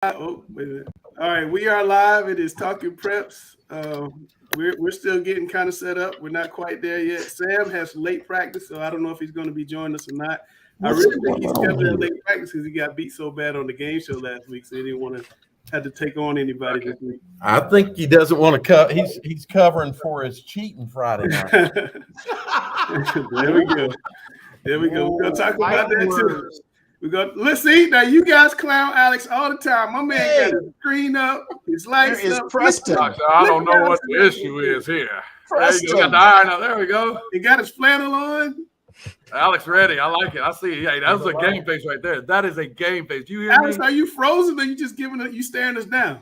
Oh, wait a minute. All right, we are live. It is Talking Preps. We're still getting kind of set up. We're not quite there yet. Sam has late practice, so I don't know if he's going to be joining us or not. I really think he's scheduling late practice because he got beat so bad on the game show last week, so he didn't want to have to take on anybody this week. I think he doesn't want to he's covering for his cheating Friday night. There we go. There we go. We're going to talk about that too. Let's see. Now you guys clown Alex all the time. My man got his screen up, his lights up. Preston. I don't know what the issue is here. Preston. There you go. Got the iron up. There we go. He got his flannel on. Alex ready. I like it. I see. Hey, that's a game face right there. That is a game face. You hear Alex, me? are you frozen or you just you staring us down?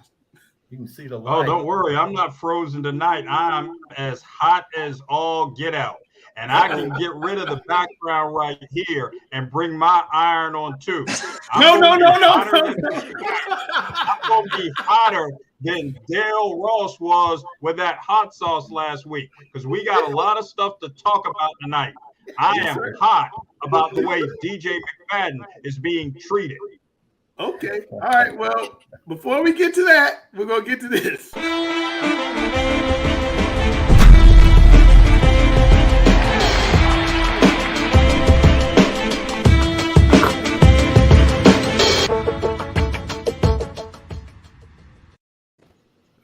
You can see the light. Oh, don't worry. I'm not frozen tonight. I'm as hot as all get out. And I can get rid of the background right here and bring my iron on too. No. I'm going to be hotter than Dale Ross was with that hot sauce last week because we got a lot of stuff to talk about tonight. I am hot about the way DJ McFadden is being treated. Okay. All right. Well, before we get to that, we're going to get to this.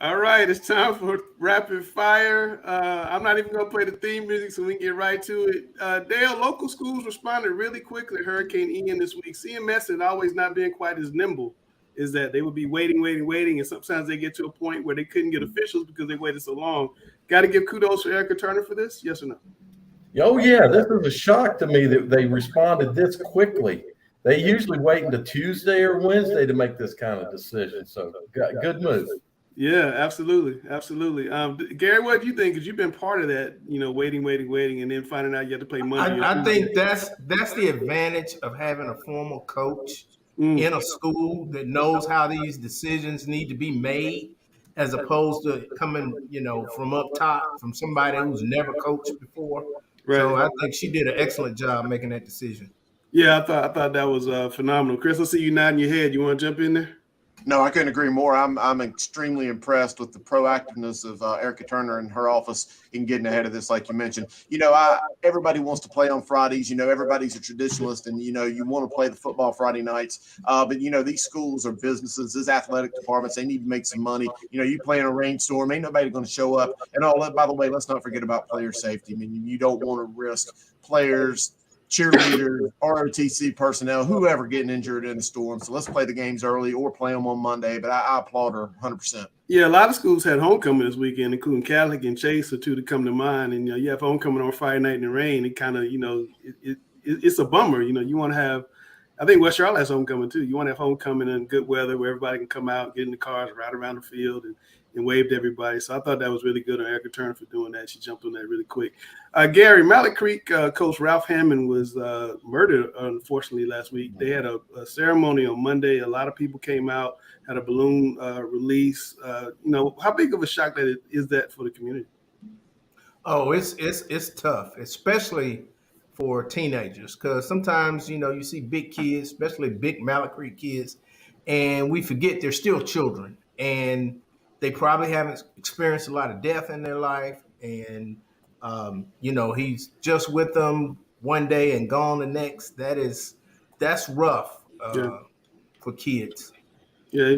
All right, it's time for rapid fire. I'm not even going to play the theme music so we can get right to it. Dale, local schools responded really quickly to Hurricane Ian this week. CMS had always not been quite as nimble as that. They would be waiting, and sometimes they get to a point where they couldn't get officials because they waited so long. Got to give kudos for Erica Turner for this, yes or no? Oh, yeah, this was a shock to me that they responded this quickly. They usually wait until Tuesday or Wednesday to make this kind of decision, so good move. Yeah, absolutely. Gary, what do you think? Because you've been part of that, waiting, and then finding out you have to play Monday. I think that's the advantage of having a former coach in a school that knows how these decisions need to be made, as opposed to coming, from up top from somebody who's never coached before. Right. So I think she did an excellent job making that decision. Yeah, I thought that was phenomenal. Chris, I see you nodding your head. You want to jump in there? No, I couldn't agree more. I'm extremely impressed with the proactiveness of Erica Turner and her office in getting ahead of this, like you mentioned. Everybody wants to play on Fridays. Everybody's a traditionalist, and you want to play the football Friday nights. But these schools are businesses. These athletic departments, they need to make some money. You play in a rainstorm, ain't nobody going to show up. And all that. By the way, let's not forget about player safety. I mean, you don't want to risk players, cheerleaders, ROTC personnel, whoever getting injured in the storm. So let's play the games early or play them on Monday. But I applaud her 100%. Yeah, a lot of schools had homecoming this weekend, including Catholic and Chase are two to come to mind. And you have homecoming on Friday night in the rain. It kind of, it's a bummer. You want to have. I think West Charlotte has homecoming too. You want to have homecoming in good weather where everybody can come out, get in the cars, ride around the field, and wave to everybody. So I thought that was really good on Erica Turner for doing that. She jumped on that really quick. Gary, Malik Creek coach Ralph Hammond was murdered, unfortunately, last week. They had a ceremony on Monday. A lot of people came out, had a balloon release. How big of a shock is that for the community? Oh, it's tough, especially for teenagers, because sometimes, you see big kids, especially big Malik Creek kids, and we forget they're still children. And they probably haven't experienced a lot of death in their life. And, he's just with them one day and gone the next. That's rough for kids. Yeah,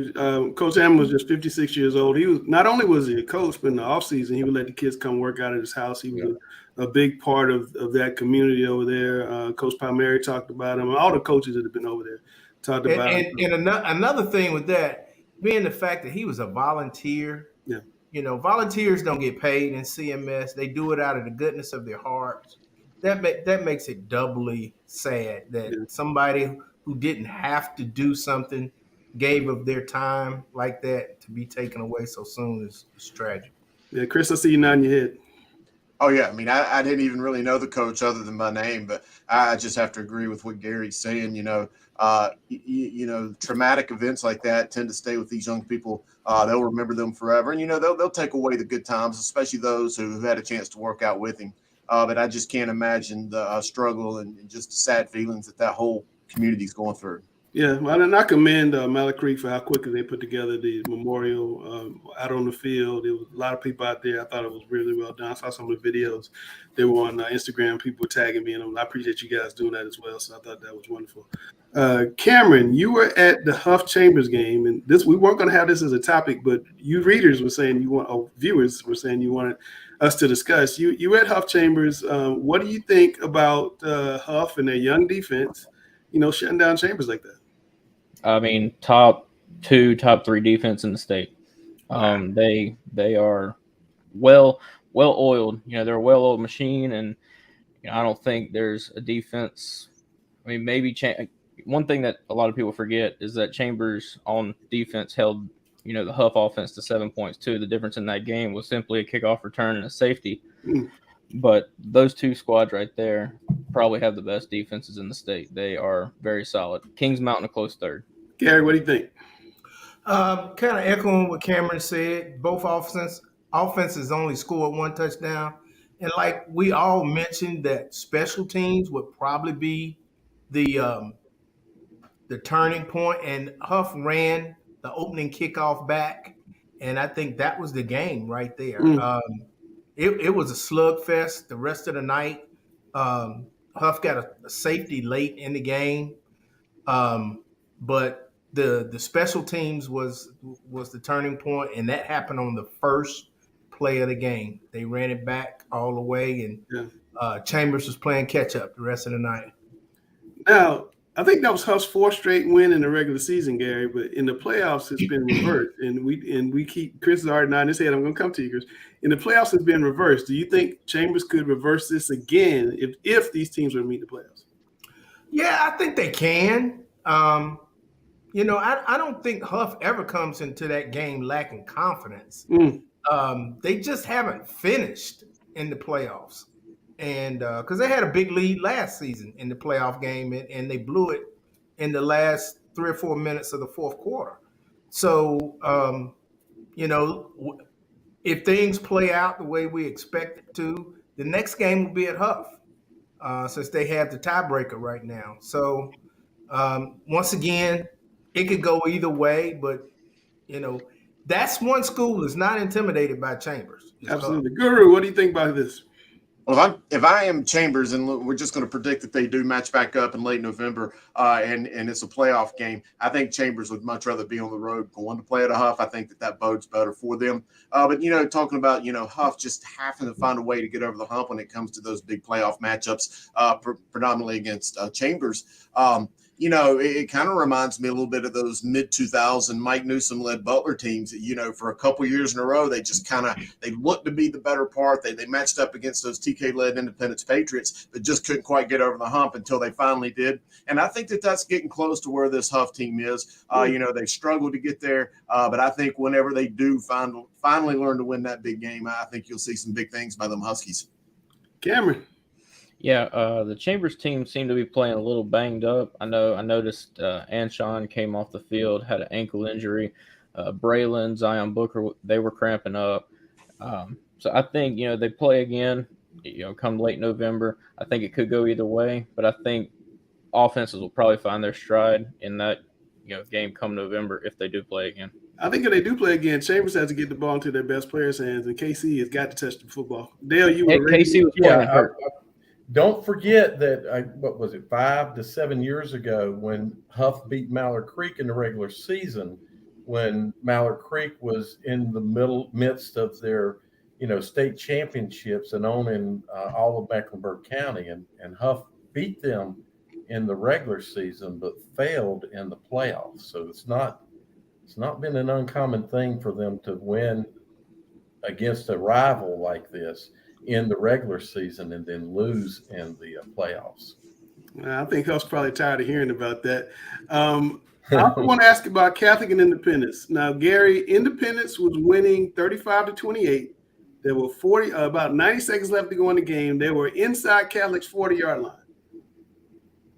Coach Hammond was just 56 years old. He was not only was he a coach, but in the offseason, he would let the kids come work out at his house. He was a big part of that community over there. Coach Palmieri talked about him. All the coaches that have been over there talked about him. And another thing with that, being the fact that he was a volunteer. Yeah. Volunteers don't get paid in CMS. They do it out of the goodness of their hearts. That makes it doubly sad that somebody who didn't have to do something gave of their time like that to be taken away so soon is tragic. Yeah, Chris, I see you nodding your head. Oh, yeah. I mean, I didn't even really know the coach other than my name, but I just have to agree with what Gary's saying. Traumatic events like that tend to stay with these young people. They'll remember them forever. And, they'll take away the good times, especially those who've had a chance to work out with him. But I just can't imagine the struggle and just the sad feelings that whole community is going through. Yeah, well, and I commend Malik Creek for how quickly they put together the memorial out on the field. There was a lot of people out there. I thought it was really well done. I saw some of the videos. They were on Instagram. People were tagging me in them. I appreciate you guys doing that as well. So I thought that was wonderful. Cameron, you were at the Huff Chambers game, and we weren't going to have this as a topic, but you readers were saying viewers were saying you wanted us to discuss. You were at Huff Chambers. What do you think about Huff and their young defense? Shutting down Chambers like that. I mean, top 2, top 3 defense in the state. They are well oiled. They're a well oiled machine, and I don't think there's a defense. I mean, maybe one thing that a lot of people forget is that Chambers on defense held the Huff offense to 7 points too. The difference in that game was simply a kickoff return and a safety. But those 2 squads right there probably have the best defenses in the state. They are very solid. Kings Mountain a close third. Gary, what do you think? Kind of echoing what Cameron said. Both offenses only scored 1 touchdown. And like we all mentioned, that special teams would probably be the turning point. And Huff ran the opening kickoff back. And I think that was the game right there. It was a slugfest the rest of the night. Huff got a safety late in the game. But the special teams was the turning point, and that happened on the first play of the game. They ran it back all the way, and Chambers was playing catch up the rest of the night. Now, I think that was Huff's 4th straight win in the regular season, Gary. But in the playoffs, it's been reversed, and we keep Chris is already nodding his head. I'm going to come to you, Chris. In the playoffs, it's been reversed. Do you think Chambers could reverse this again if these teams were to meet the playoffs? Yeah, I think they can. I don't think Huff ever comes into that game lacking confidence. They just haven't finished in the playoffs. And because they had a big lead last season in the playoff game, and they blew it in the last 3 or 4 minutes of the 4th quarter. So, if things play out the way we expect it to, the next game will be at Huff, since they have the tiebreaker right now. So, once again, it could go either way, but that's one school that's not intimidated by Chambers. Absolutely. Guru, what do you think about this? Well, if I am Chambers, and we're just going to predict that they do match back up in late November, and it's a playoff game, I think Chambers would much rather be on the road going to play at a Huff. I think that bodes better for them. But talking about Huff just having to find a way to get over the hump when it comes to those big playoff matchups, predominantly against Chambers. It kind of reminds me a little bit of those mid-2000 Mike Newsom-led Butler teams that, for a couple years in a row, they just they looked to be the better part. They matched up against those TK-led Independence Patriots, but just couldn't quite get over the hump until they finally did. And I think that's getting close to where this Huff team is. They struggled to get there, but I think whenever they do finally learn to win that big game, I think you'll see some big things by them Huskies. Cameron. Yeah, the Chambers team seemed to be playing a little banged up. I noticed Anshawn came off the field, had an ankle injury. Braylon, Zion Booker, they were cramping up. So I think, they play again, come late November. I think it could go either way, but I think offenses will probably find their stride in that, game come November if they do play again. I think if they do play again, Chambers has to get the ball into their best players' hands, and KC has got to touch the football. Dale, you were KC was playing hurt. Don't forget that, 5 to 7 years ago when Huff beat Mallard Creek in the regular season, when Mallard Creek was in the midst of their, state championships and owning all of Mecklenburg County, and Huff beat them in the regular season, but failed in the playoffs. So it's not been an uncommon thing for them to win against a rival like this in the regular season and then lose in the playoffs. I think Huff's probably tired of hearing about that. I want to ask about Catholic and Independence. Now, Gary, Independence was winning 35-28. There were about 90 seconds left to go in the game. They were inside Catholic's 40-yard line.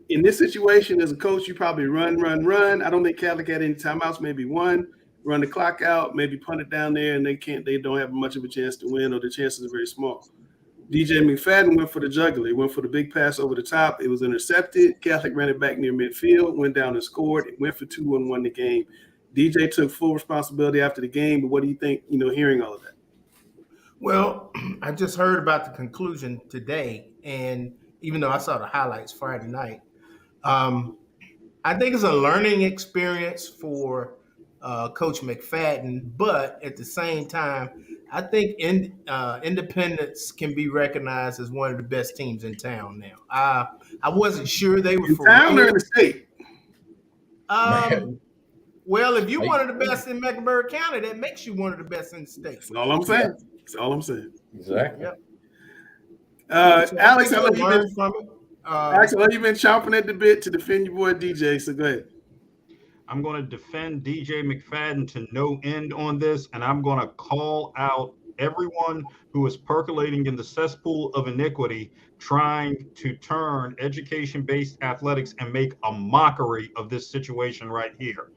In this situation, as a coach, you probably run. I don't think Catholic had any timeouts, maybe one. Run the clock out, maybe punt it down there, and they don't have much of a chance to win, or the chances are very small. DJ McFadden went for the jugular. He went for the big pass over the top. It was intercepted. Catholic ran it back near midfield, went down and scored. It went for 2 and won the game. DJ took full responsibility after the game, but what do you think, hearing all of that? Well, I just heard about the conclusion today, and even though I saw the highlights Friday night, I think it's a learning experience for Coach McFadden, but at the same time, I think Independence can be recognized as one of the best teams in town now. I wasn't sure they were In for town real. or in the state? Well, if you're one of the best in Mecklenburg County, that makes you one of the best in the state. That's all I'm saying. That's all I'm saying. Exactly. Yep. Alex, I know learn from it. you've been chomping at the bit to defend your boy DJ, so go ahead. I'm going to defend DJ McFadden to no end on this, and I'm going to call out everyone who is percolating in the cesspool of iniquity, trying to turn education-based athletics and make a mockery of this situation right here.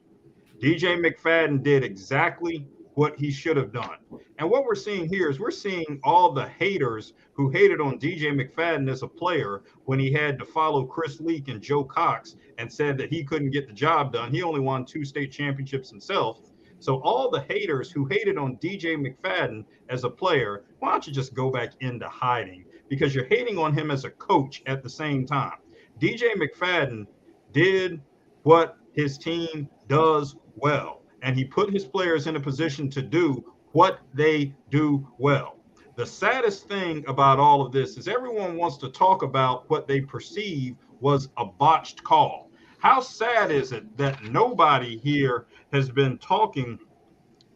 DJ McFadden did exactly what he should have done. And what we're seeing here is we're seeing all the haters who hated on DJ McFadden as a player when he had to follow Chris Leak and Joe Cox and said that he couldn't get the job done. He only won 2 state championships himself. So all the haters who hated on DJ McFadden as a player, why don't you just go back into hiding? Because you're hating on him as a coach at the same time. DJ McFadden did what his team does well, and he put his players in a position to do what they do well. The saddest thing about all of this is everyone wants to talk about what they perceive was a botched call. How sad is it that nobody here has been talking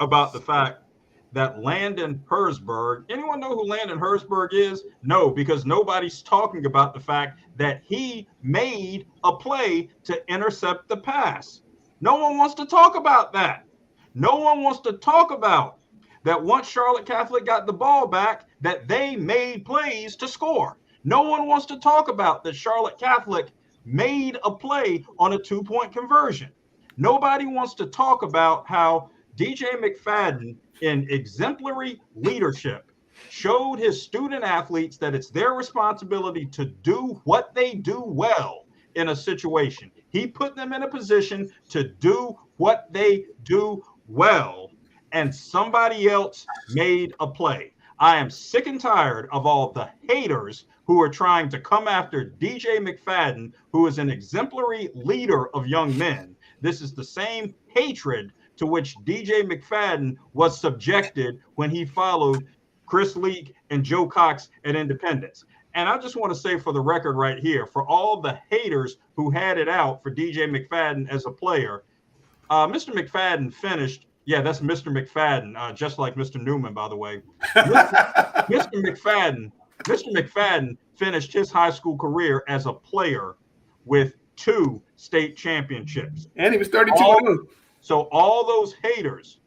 about the fact that Landon Herzberg, anyone know who Landon Herzberg is? No, because nobody's talking about the fact that he made a play to intercept the pass. No one wants to talk about that. No one wants to talk about that once Charlotte Catholic got the ball back, that they made plays to score. No one wants to talk about that Charlotte Catholic made a play on a 2-point conversion. Nobody wants to talk about how DJ McFadden, in exemplary leadership, showed his student athletes that it's their responsibility to do what they do well in a situation. He put them in a position to do what they do well, and somebody else made a play. I am sick and tired of all the haters who are trying to come after DJ McFadden, who is an exemplary leader of young men. This is the same hatred to which DJ McFadden was subjected when he followed Chris Leak and Joe Cox at Independence. And I just want to say for the record right here, for all the haters who had it out for DJ McFadden as a player, Mr. McFadden finished. Yeah, that's Mr. McFadden, just like Mr. Newman, by the way. Mr. McFadden finished his high school career as a player with 2 state championships. And he was 32. So all those haters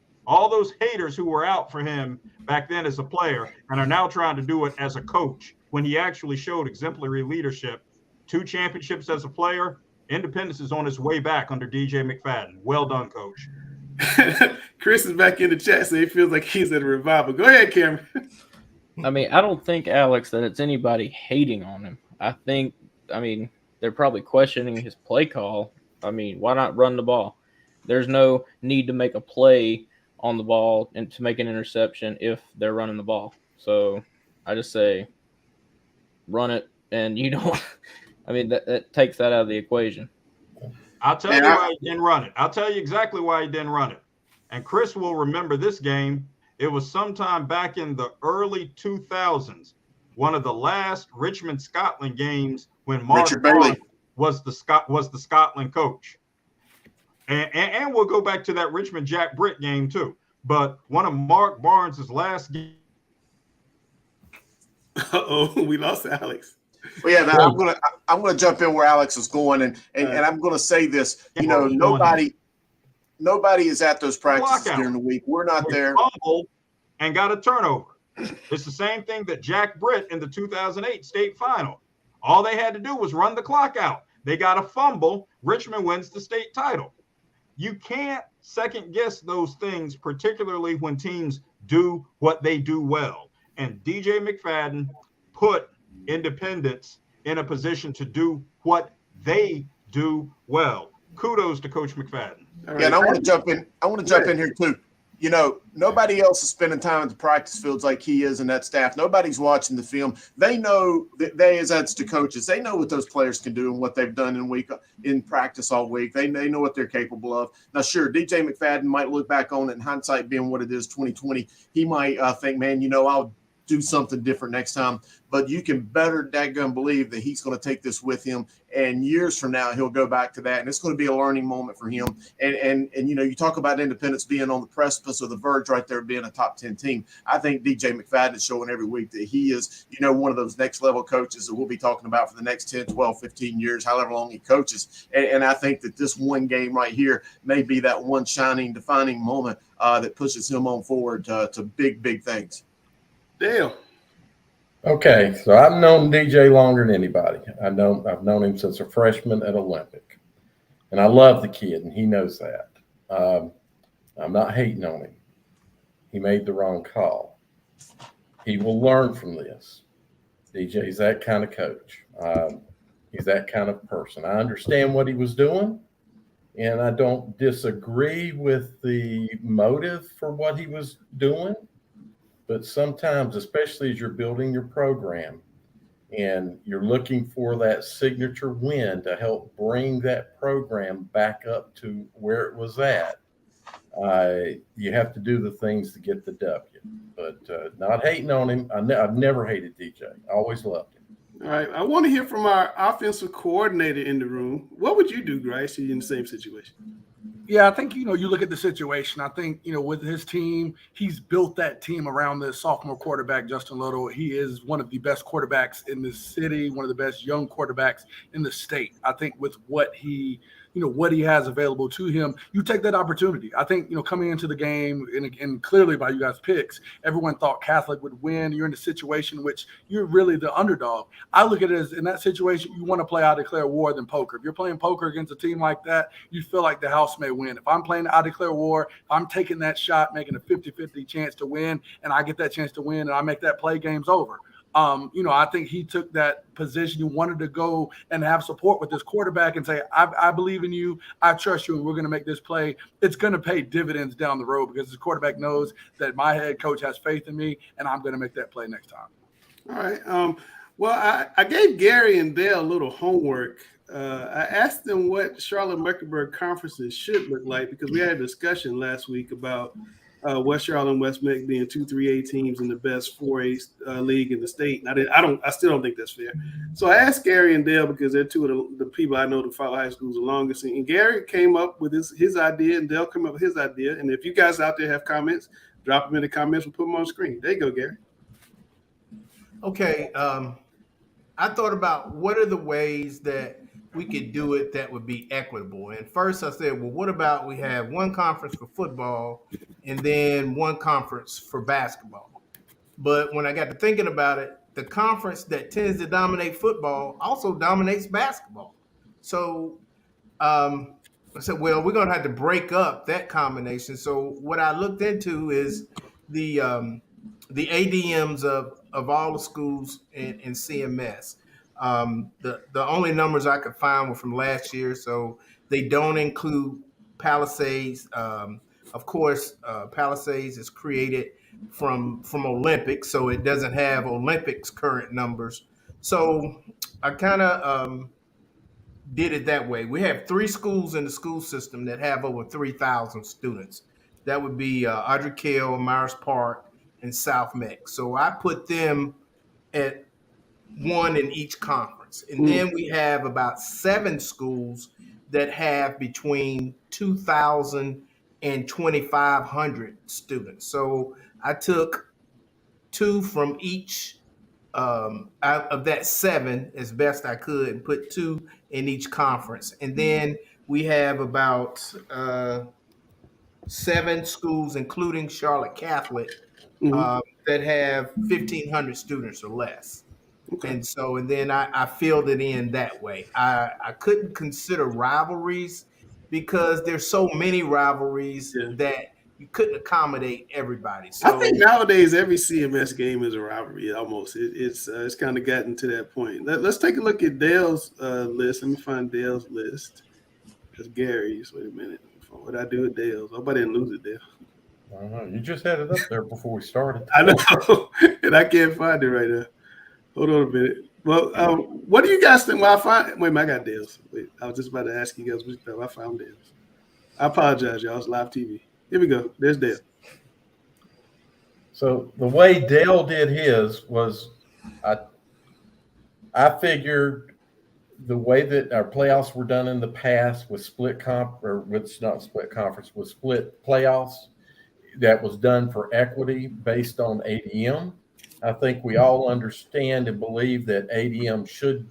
who were out for him back then as a player and are now trying to do it as a coach when he actually showed exemplary leadership, 2 championships as a player, Independence is on its way back under DJ McFadden. Well done, Coach. Chris is back in the chat, so he feels like he's at a revival. Go ahead, Cameron. I mean, I don't think, Alex, that it's anybody hating on him. They're probably questioning his play call. I mean, why not run the ball? There's no need to make a play on the ball and to make an interception if they're running the ball. So I just say run it, and that takes that out of the equation. I'll tell you why he didn't run it. I'll tell you exactly why he didn't run it. And Chris will remember this game. It was sometime back in the early 2000s, one of the last Richmond Scotland games when Mark Barnes was the Scotland coach. And we'll go back to that Richmond Jack Britt game too. But one of Mark Barnes' last games. Uh-oh, we lost Alex. Well, yeah, now I'm gonna jump in where Alex is going, and I'm gonna say this. Nobody is at those practices during the week. We're not there. And got a turnover. It's the same thing that Jack Britt in the 2008 state final. All they had to do was run the clock out. They got a fumble. Richmond wins the state title. You can't second guess those things, particularly when teams do what they do well. And DJ McFadden put Independence in a position to do what they do well. Kudos to Coach McFadden. Yeah, and I want to jump in. I want to jump in here too. You know, nobody else is spending time at the practice fields like he is and that staff. Nobody's watching the film. They know that that's the coaches. They know what those players can do and what they've done in practice all week. They know what they're capable of. Now, sure, DJ McFadden might look back on it in hindsight, being what it is, 2020. He might think, man, I'll do something different next time. But you can better dadgum believe that he's going to take this with him, and years from now he'll go back to that, and it's going to be a learning moment for him. And you talk about Independence being on the precipice or the verge right there, being a top 10 team. I think DJ McFadden is showing every week that he is, one of those next level coaches that we'll be talking about for the next 10, 12, 15 years, however long he coaches. And I think that this one game right here may be that one shining, defining moment that pushes him on forward to big, big things. Dale. Okay, so I've known DJ longer than anybody. I've known him since a freshman at Olympic, and I love the kid, and he knows that. I'm not hating on him. He made the wrong call. He will learn from this. DJ's that kind of coach. He's that kind of person. I understand what he was doing, and I don't disagree with the motive for what he was doing. But sometimes, especially as you're building your program and you're looking for that signature win to help bring that program back up to where it was at, you have to do the things to get the W. But not hating on him. I've never hated DJ. I always loved him. All right. I want to hear from our offensive coordinator in the room. What would you do, Grace, in the same situation? Yeah, I think, you look at the situation. I think, with his team, he's built that team around the sophomore quarterback, Justin Little. He is one of the best quarterbacks in the city, one of the best young quarterbacks in the state. I think with what he has available to him, you take that opportunity. I think, coming into the game and clearly by you guys' picks, everyone thought Catholic would win. You're in a situation in which you're really the underdog. I look at it as in that situation, you want to play I declare war than poker. If you're playing poker against a team like that, you feel like the house may win. If I'm playing I declare war, if I'm taking that shot, making a 50-50 chance to win, and I get that chance to win and I make that play, game's over. I think he took that position. He wanted to go and have support with his quarterback and say, I believe in you. I trust you. And we're going to make this play. It's going to pay dividends down the road because his quarterback knows that my head coach has faith in me and I'm going to make that play next time. All right. Well, I gave Gary and Dale a little homework. I asked them what Charlotte-Mecklenburg conferences should look like because we had a discussion last week about West Charlotte and West Meck being 2 3A teams in the best 4A league in the state. And I still don't think that's fair. So I asked Gary and Dale because they're two of the people I know to follow high schools the longest. And Gary came up with his idea, and Dale came up with his idea. And if you guys out there have comments, drop them in the comments. We'll put them on the screen. There you go, Gary. Okay. I thought about what are the ways that we could do it that would be equitable. And first I said, well, what about we have one conference for football and then one conference for basketball? But when I got to thinking about it, the conference that tends to dominate football also dominates basketball. So I said, well, we're going to have to break up that combination. So what I looked into is the ADMs of all the schools in CMS. The only numbers I could find were from last year, so they don't include Palisades. Of course, Palisades is created from Olympics, so it doesn't have Olympics current numbers. So I kind of did it that way. We have 3 schools in the school system that have over 3,000 students. That would be Audrey Kell, Myers Park, and South Meck. So I put them at one in each conference. And then we have about 7 schools that have between 2,000 and 2,500 students. So I took 2 from each out of that 7 as best I could and put 2 in each conference. And then we have about 7 schools, including Charlotte Catholic, that have 1,500 students or less. Okay. And then I filled it in that way. I couldn't consider rivalries because there's so many rivalries that you couldn't accommodate everybody. So I think nowadays every CMS game is a rivalry. Almost, it's kind of gotten to that point. Let's take a look at Dale's list. Let me find Dale's list. Because Gary's. Wait a minute. What did I do with Dale's? I hope I didn't lose it, Dale. I don't know. You just had it up there before we started. I know, and I can't find it right now. Hold on a minute. Well, what do you guys think? Well, I got Dale's. Wait, I was just about to ask you guys which I found Dale's. I apologize, y'all. It's live TV. Here we go. There's Dale. So the way Dale did his was, I figured the way that our playoffs were done in the past with split playoffs, that was done for equity based on ADM. I think we all understand and believe that ADM should,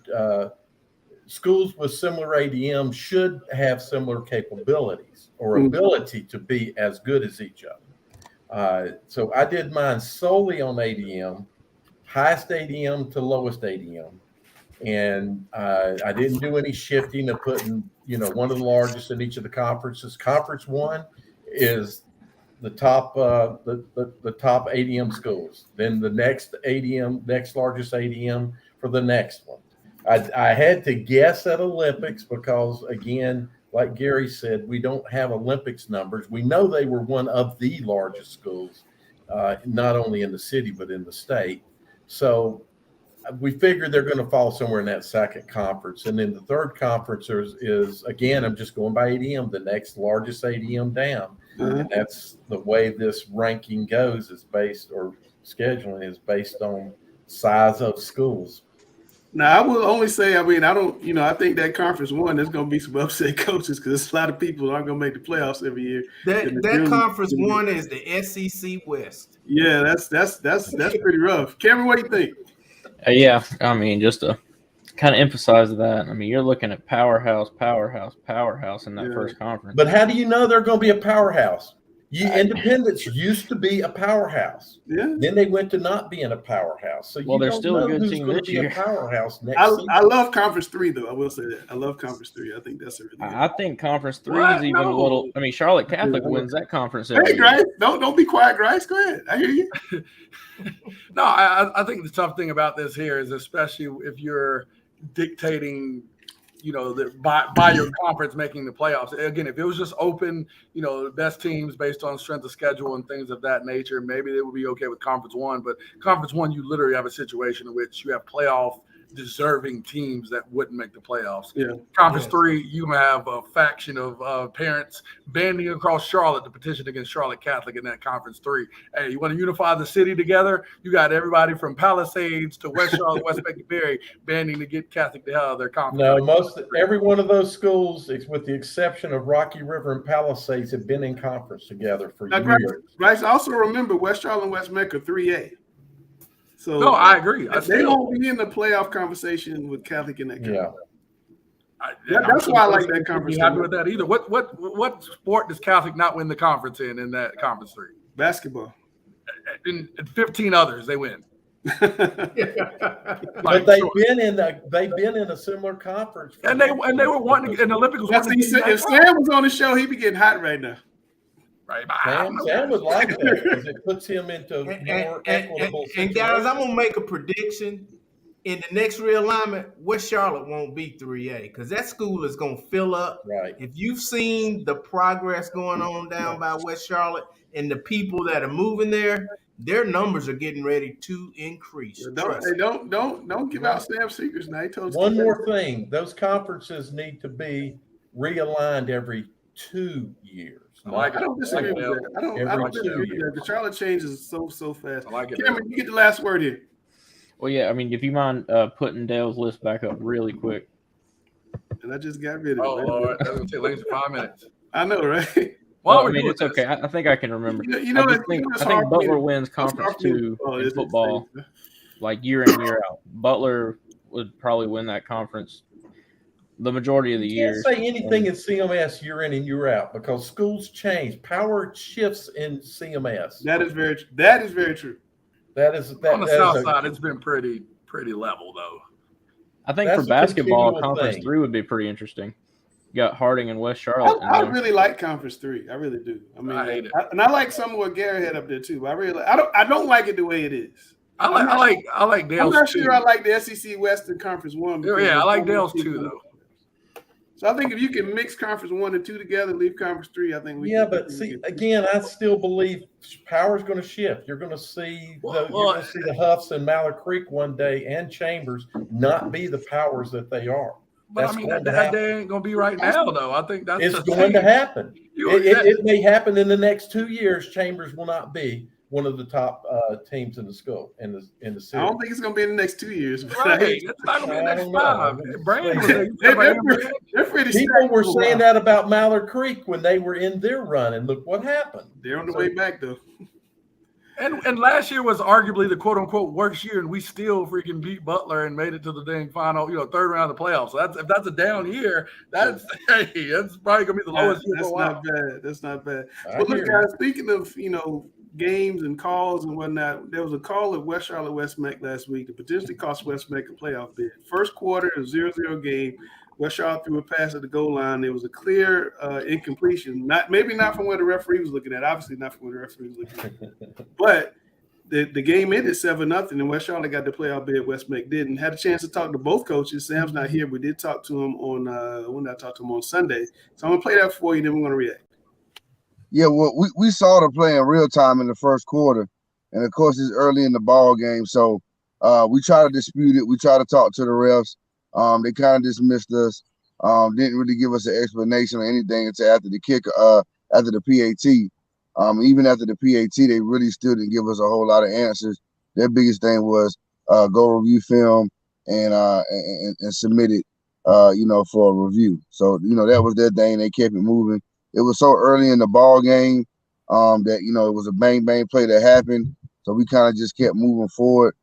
schools with similar ADM should have similar capabilities or ability to be as good as each other. So I did mine solely on ADM, highest ADM to lowest ADM. And I didn't do any shifting of putting, one of the largest in each of the conferences. Conference 1 is the top the top ADM schools. Then the next largest ADM for the next one. I had to guess at Olympics because, again, like Gary said, we don't have Olympics numbers. We know they were one of the largest schools, not only in the city but in the state. So we figured they're going to fall somewhere in that second conference. And then the third conference is again, I'm just going by ADM, the next largest ADM down. And that's the way this ranking goes, is based, or scheduling is based on size of schools. Now, I will only say, I think that Conference 1, there's going to be some upset coaches because a lot of people aren't going to make the playoffs every year. That Conference 1 is the SEC West. Yeah, that's pretty rough. Cameron, what do you think? Yeah, just to kind of emphasize that, you're looking at powerhouse in that first conference. But how do you know they're going to be a powerhouse? Independence used to be a powerhouse. Yeah. Then they went to not being a powerhouse. So they're still a good team this year. A powerhouse next I love Conference 3, though. I will say that. I love Conference 3. I think that's a really good. I think Conference 3 is even a little. Charlotte Catholic wins that conference. Hey, Grace, don't be quiet, Grace. Go ahead. I hear you. No, I think the tough thing about this here is, especially if you're dictating, by your conference making the playoffs. Again, if it was just open, the best teams based on strength of schedule and things of that nature, maybe they would be okay with Conference 1. But Conference 1, you literally have a situation in which you have playoff deserving teams that wouldn't make the playoffs. Yeah. Conference 3, you have a faction of parents banding across Charlotte to petition against Charlotte Catholic in that Conference 3. Hey, you want to unify the city together? You got everybody from Palisades to West Charlotte, West Berry, banding to get Catholic to hell of their conference. No, every one of those schools, with the exception of Rocky River and Palisades, have been in conference together for years. Bryce, also remember West Charlotte and West Mecca 3A. So no, I agree. They won't be in the playoff conversation with Catholic in that conference. Yeah. That's why I like that conference. Be happy with that either. What sport does Catholic not win the conference in that Conference 3? Basketball. And 15 others they win. But they've been in a similar conference, and they were wanting an Olympics. If Sam was on the show, he'd be getting hot right now. Right, Sam would like that because it puts him into more equitable. And guys, I'm gonna make a prediction. In the next realignment, West Charlotte won't be 3A because that school is gonna fill up. Right. If you've seen the progress going on down by West Charlotte and the people that are moving there, their numbers are getting ready to increase. Don't give out Sam's secrets now. He told us one more thing: those conferences need to be realigned every 2 years. I don't disagree with that. I don't disagree with that. The Charlotte changes so fast. I like it. Cameron, you get the last word here. Well, yeah, if you mind putting Dale's list back up really quick. And I just got rid of it. Oh, Lord. That's going to take less than 5 minutes. I know, right? Well, it's okay. I think I can remember. I think Butler wins Conference 2 in football, like year in, year out. Butler would probably win that conference the majority of the year. You can't say anything in CMS year in and year out because schools change. Power shifts in CMS. That is very true. On the south side, it's been pretty level, though. I think for basketball, Conference 3 would be pretty interesting. got Harding and West Charlotte. I really like Conference 3. I really do. I mean, I hate it. and I like some of what Gary had up there too. But I don't like it the way it is. I like Dale's. I'm not too. sure I like the SEC Western Conference 1. Yeah, I like Dale's too, though. So I think if you can mix Conference 1 and 2 together, leave Conference 3, I think we Yeah, but see, again, I still believe power's going to shift. You're going to see the Huffs and Mallard Creek one day and Chambers not be the powers that they are. But That's I mean, going that to happen. day ain't going to be right now, though. I think that's It's going to happen. It may happen in the next 2 years. Chambers will not be one of the top teams in the school in the series. I don't think it's going to be in the next 2 years. Right. It's not going to be the next 5. They're pretty People were saying that about Mallard Creek when they were in their run, and look what happened. They're on the way back, though. And last year was arguably the quote unquote worst year, and we still freaking beat Butler and made it to the dang final, third round of the playoffs. So if that's a down year, that's probably gonna be the lowest year. That's not bad. That's not bad. But look, guys, speaking of games and calls and whatnot, there was a call at West Charlotte West Meck last week that potentially cost West Meck a playoff bid. First quarter, a 0-0 game. West Charlotte threw a pass at the goal line. There was a clear incompletion. Maybe not from where the referee was looking at. Obviously not from where the referee was looking at. But the game ended 7-0, and West Charlotte got the playoff bid. West Meck didn't. Had a chance to talk to both coaches. Sam's not here, but did talk to him on Sunday. So I'm gonna play that for you. Then we're gonna react. Yeah, well, we saw the play in real time in the first quarter, and of course it's early in the ball game, so we try to dispute it. We try to talk to the refs. They kind of dismissed us. Didn't really give us an explanation or anything until after the kick, after the PAT. Even after the PAT, they really still didn't give us a whole lot of answers. Their biggest thing was go review film and submit it, for a review. So that was their thing. They kept it moving. It was so early in the ball game that it was a bang play that happened. So we kind of just kept moving forward.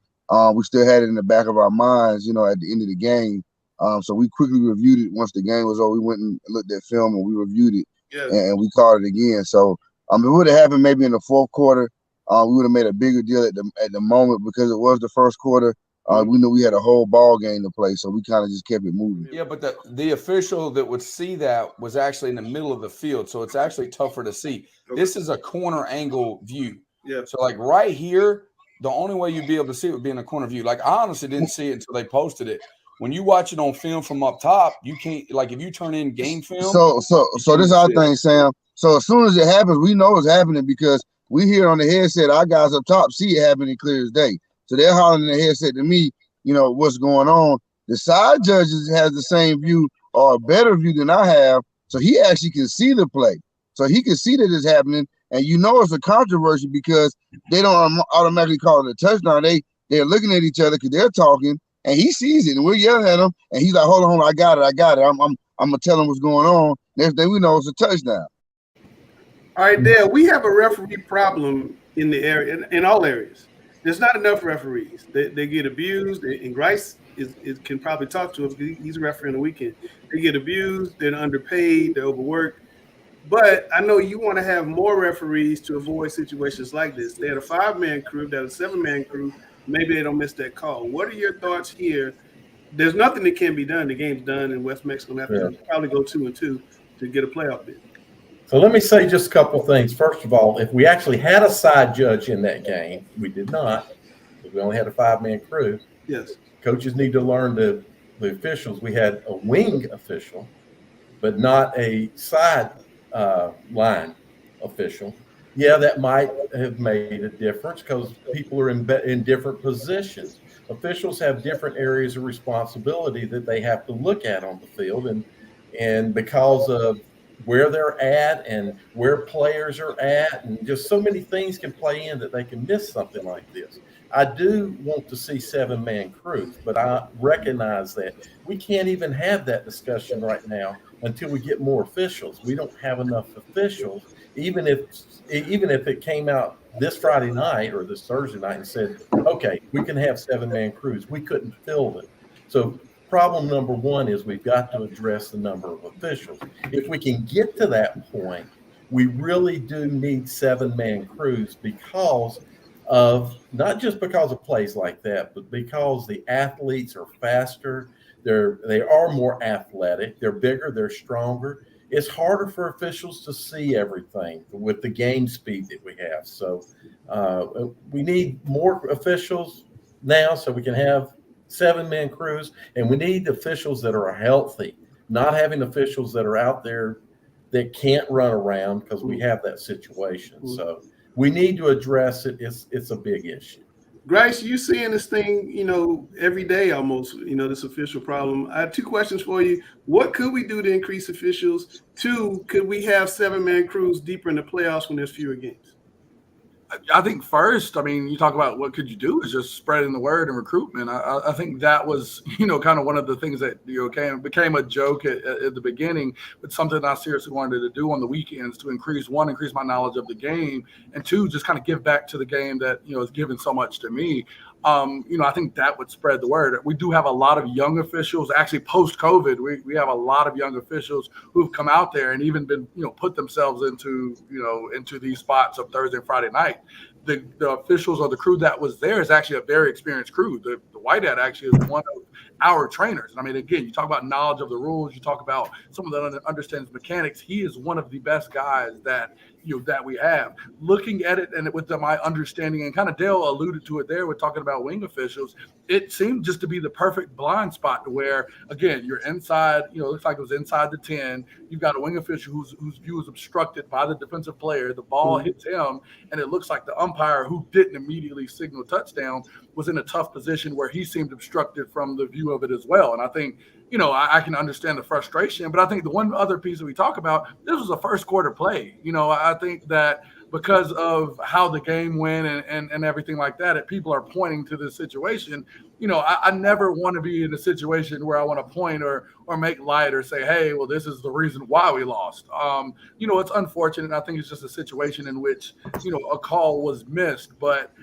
We still had it in the back of our minds, at the end of the game. So we quickly reviewed it once the game was over. We went and looked at film and we reviewed it, and we called it again. So it would have happened maybe in the fourth quarter. We would have made a bigger deal at the moment because it was the first quarter. We knew we had a whole ball game to play, so we kind of just kept it moving. Yeah, but the official that would see that was actually in the middle of the field, so it's actually tougher to see. Okay. This is a corner angle view. Yeah. So like right here, the only way you'd be able to see it would be in a corner view. Like I honestly didn't see it until they posted it. When you watch it on film from up top, you can't, like if you turn in game film. So this is our thing, Sam. So as soon as it happens, we know it's happening because we hear on the headset, our guys up top see it happening clear as day. So they're hollering in the headset to me, what's going on. The side judges has the same view or a better view than I have. So he actually can see the play. So he can see that it's happening. And it's a controversy because they don't automatically call it a touchdown. They're looking at each other because they're talking, and he sees it, and we're yelling at him, and he's like, hold on, I got it. I'm gonna tell him what's going on. Next thing we know, it's a touchdown. All right, Dale, we have a referee problem in the area, in all areas. There's not enough referees. They get abused, and Grice can probably talk to us because he's a referee on the weekend. They get abused, they're underpaid, they're overworked. But I know you want to have more referees to avoid situations like this. They had a 5-man crew, they had a 7-man crew. Maybe they don't miss that call. What are your thoughts here? There's nothing that can be done. The game's done, and West Mexico will have to probably go 2-2 to get a playoff bid. So let me say just a couple things. First of all, if we actually had a side judge in that game, we did not, because we only had a 5-man crew. Yes. Coaches need to learn the officials. We had a wing official, but not a side line official. Yeah, that might have made a difference because people are in different positions. Officials have different areas of responsibility that they have to look at on the field, and because of where they're at and where players are at, and just so many things can play in that they can miss something like this. I do want to see 7-man crews, but I recognize that we can't even have that discussion right now until we get more officials. We don't have enough officials. Even if it came out this Friday night or this Thursday night and said, okay, we can have 7-man crews, we couldn't fill it. So problem number one is we've got to address the number of officials. If we can get to that point, we really do need 7-man crews because of, not just because of plays like that, but because the athletes are faster. They are more athletic. They're bigger. They're stronger. It's harder for officials to see everything with the game speed that we have. So we need more officials now so we can have 7-man crews, and we need officials that are healthy, not having officials that are out there that can't run around, because we have that situation. So we need to address it. It's a big issue. Grace, you seeing this thing, every day almost, this official problem. I have 2 questions for you. What could we do to increase officials? 2, could we have 7-man crews deeper in the playoffs when there's fewer games? I think first, you talk about what could you do is just spreading the word and recruitment. I think that was, kind of one of the things that became a joke at the beginning, but something I seriously wanted to do on the weekends to increase my knowledge of the game, and 2, just kind of give back to the game that, has given so much to me. I think that would spread the word. We do have a lot of young officials. Actually, post-COVID, we have a lot of young officials who've come out there and even been, put themselves into these spots of Thursday and Friday night. The officials or the crew that was there is actually a very experienced crew. The White Hat actually is one of our trainers. Again, you talk about knowledge of the rules. You talk about someone that understands mechanics. He is one of the best guys that we have. Looking at it and with my understanding, and kind of Dale alluded to it there with talking about wing officials, it seemed just to be the perfect blind spot to where, again, you're inside, it looks like it was inside the 10. You've got a wing official whose view is obstructed by the defensive player. The ball hits him, and it looks like the umpire, who didn't immediately signal touchdown, was in a tough position where he seemed obstructed from the view of it as well. And I think, I can understand the frustration, but I think the one other piece that we talk about, this was a first quarter play. I think that because of how the game went and everything like that, people are pointing to this situation. I never want to be in a situation where I want to point or make light or say, hey, well, this is the reason why we lost. It's unfortunate. I think it's just a situation in which, a call was missed, but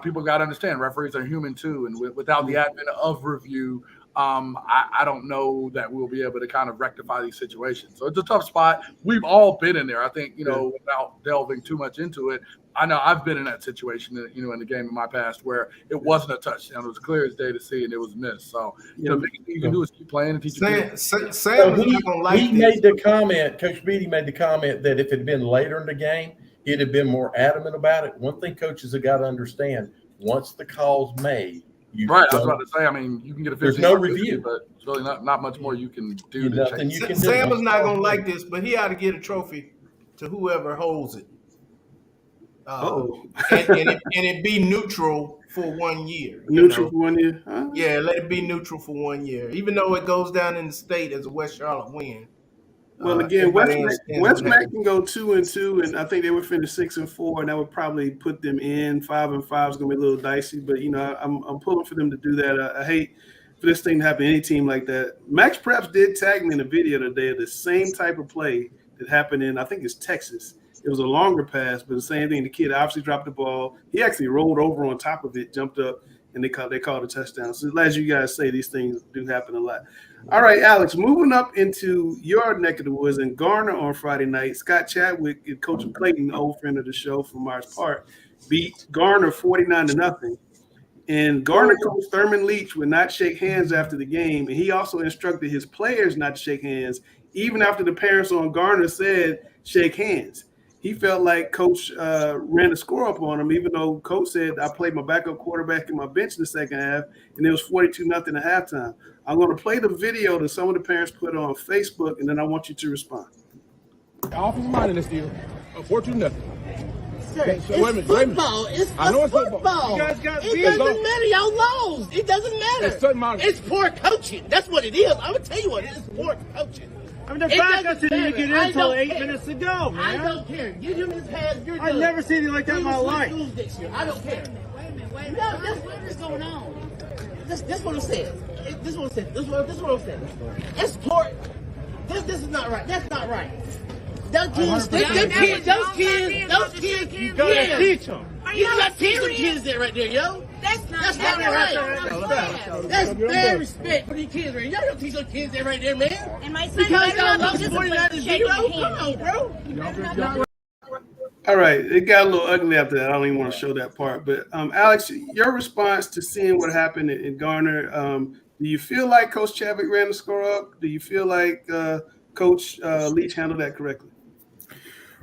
people got to understand referees are human too. And without the advent of review, I don't know that we'll be able to kind of rectify these situations. So it's a tough spot. We've all been in there. I think, without delving too much into it, I know I've been in that situation, in the game in my past where it wasn't a touchdown. It was clear as day to see, and it was missed. So, the biggest thing you can do is keep playing and teach your Sam made the comment, Coach Beatty made the comment that if it had been later in the game, he'd have been more adamant about it. One thing coaches have got to understand, once the call's made, right, I was about to say. You can get a 50. There's no review, but it's really not much more you can do. Nothing you can do. Sam is not gonna like this, but he ought to get a trophy to whoever holds it. And it be neutral for 1 year. Neutral for 1 year? Huh? Yeah, let it be neutral for 1 year, even though it goes down in the state as a West Charlotte win. Well, again, West Mac can go 2-2, and I think they would finish 6-4, and that would probably put them in 5-5. Is going to be a little dicey, but I'm pulling for them to do that. I hate for this thing to happen to any team like that. Max Preps did tag me in a video today of the same type of play that happened in, I think it's Texas. It was a longer pass, but the same thing. The kid obviously dropped the ball. He actually rolled over on top of it, jumped up, and they called a touchdown. So as you guys say, these things do happen a lot. All right, Alex, moving up into your neck of the woods in Garner on Friday night, Scott Chadwick and Coach Clayton, old friend of the show from Myers Park, beat Garner 49-0. And Garner coach Thurman Leach would not shake hands after the game, and he also instructed his players not to shake hands, even after the parents on Garner said shake hands. He felt like Coach ran the score up on him, even though Coach said, I played my backup quarterback in my bench in the second half, and it was 42-0 at halftime. I'm going to play the video that some of the parents put on Facebook, and then I want you to respond. Offensive line in this deal, 42-0. Sir, it's football. It's football. You guys got it doesn't matter. Y'all lost. It doesn't matter. It's poor coaching. That's what it is. I'm going to tell you what it is. It's poor coaching. I mean, the fact that you didn't get in until 8 minutes ago, man. I don't care. Give him his hands. You're I've never seen anything like that in my life. I don't care. Wait a minute. No, what is going on? This what it says. This what it says. This what it says. It's poor. This is not right. That's not right. Those kids. You gotta teach them. You gotta teach them kids that right there, yo. That's not right. That's bad respect for these kids right there. Y'all don't teach those kids that right there, man. And my son, because y'all lost 49-0. Come on, bro. All right, it got a little ugly after that. I don't even want to show that part. But Alex, your response to seeing what happened in Garner, Do you feel like Coach Chadwick ran the score up? Do you feel like Coach Leach handled that correctly?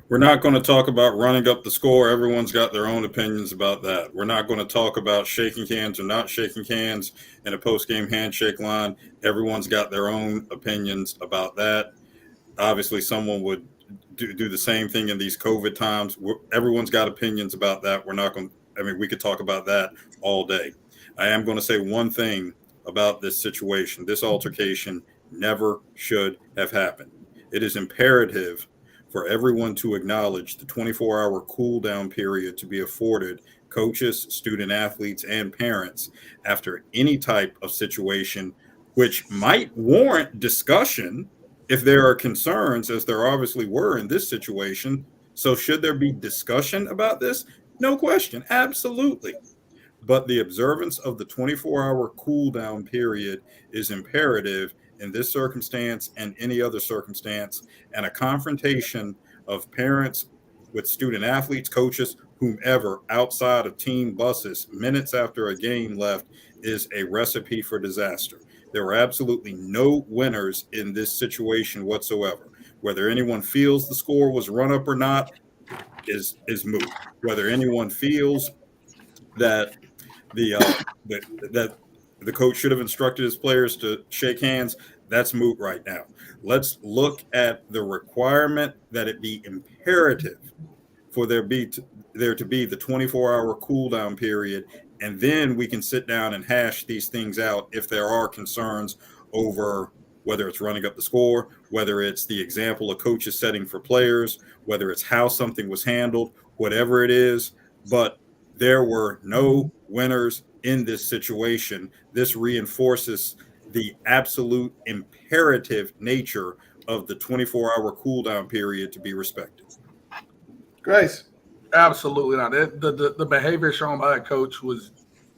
We're not going to talk about running up the score. Everyone's got their own opinions about that. We're not going to talk about shaking hands or not shaking hands in a post-game handshake line. Everyone's got their own opinions about that. Obviously, someone would do the same thing in these COVID times. Everyone's got opinions about that. We're not going – I mean, we could talk about that all day. I am going to say one thing about this situation. This altercation never should have happened. It is imperative for everyone to acknowledge the 24-hour cool down period to be afforded coaches, student athletes, and parents after any type of situation, which might warrant discussion if there are concerns, as there obviously were in this situation. So should there be discussion about this? No question. Absolutely. But the observance of the 24-hour cool down period is imperative in this circumstance and any other circumstance, and a confrontation of parents with student athletes, coaches, whomever outside of team buses minutes after a game left is a recipe for disaster. There were absolutely no winners in this situation whatsoever. Whether anyone feels the score was run up or not is moot. Whether anyone feels that the coach should have instructed his players to shake hands, that's moot right now. Let's look at the requirement that it be imperative for there to be the 24-hour cool down period, and then we can sit down and hash these things out if there are concerns over whether it's running up the score, whether it's the example a coach is setting for players, whether it's how something was handled, whatever it is. But there were no winners in this situation. This reinforces the absolute imperative nature of the 24-hour cool down period to be respected. Grace. Absolutely not. The behavior shown by a coach was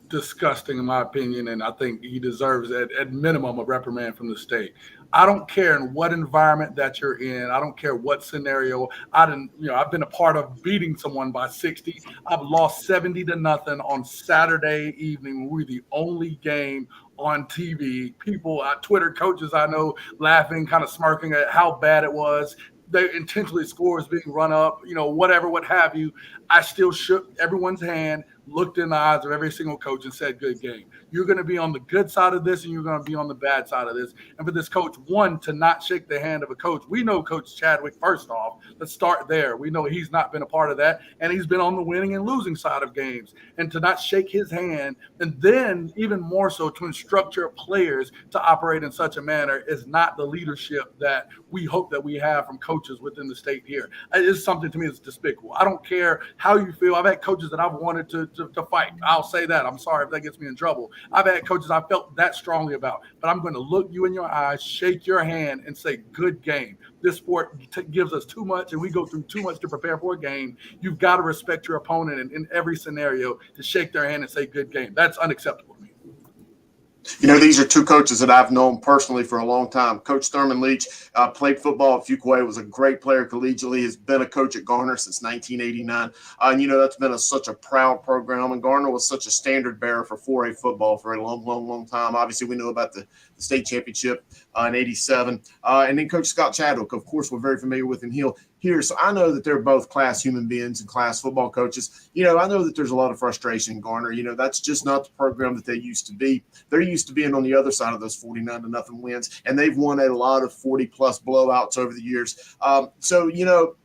disgusting in my opinion, and I think he deserves at minimum a reprimand from the state. I don't care in what environment that you're in. I don't care what scenario. I've been a part of beating someone by 60. I've lost 70-0 on Saturday evening. We were the only game on TV. People, Twitter coaches I know laughing, kind of smirking at how bad it was. They intentionally scores being run up, whatever, what have you. I still shook everyone's hand, looked in the eyes of every single coach and said, good game. You're going to be on the good side of this and you're going to be on the bad side of this. And for this coach, one, to not shake the hand of a coach. We know Coach Chadwick, first off. Let's start there. We know he's not been a part of that, and he's been on the winning and losing side of games. And to not shake his hand, and then even more so to instruct your players to operate in such a manner is not the leadership that we hope that we have from coaches within the state here. It's something to me that's despicable. I don't care how you feel. I've had coaches that I've wanted to fight. I'll say that. I'm sorry if that gets me in trouble. I've had coaches I felt that strongly about, but I'm going to look you in your eyes, shake your hand, and say, good game. This sport gives us too much, and we go through too much to prepare for a game. You've got to respect your opponent in every scenario to shake their hand and say, good game. That's unacceptable to me. These are two coaches that I've known personally for a long time. Coach Thurman Leach played football at Fuquay, was a great player collegially, has been a coach at Garner since 1989. And, that's been such a proud program. And Garner was such a standard bearer for 4A football for a long, long, long time. Obviously, we know about the state championship in 87. And then Coach Scott Chadwick, of course, we're very familiar with him here. So I know that they're both class human beings and class football coaches. I know that there's a lot of frustration in Garner. That's just not the program that they used to be. They're used to being on the other side of those 49-0 wins, and they've won a lot of 40-plus blowouts over the years. So,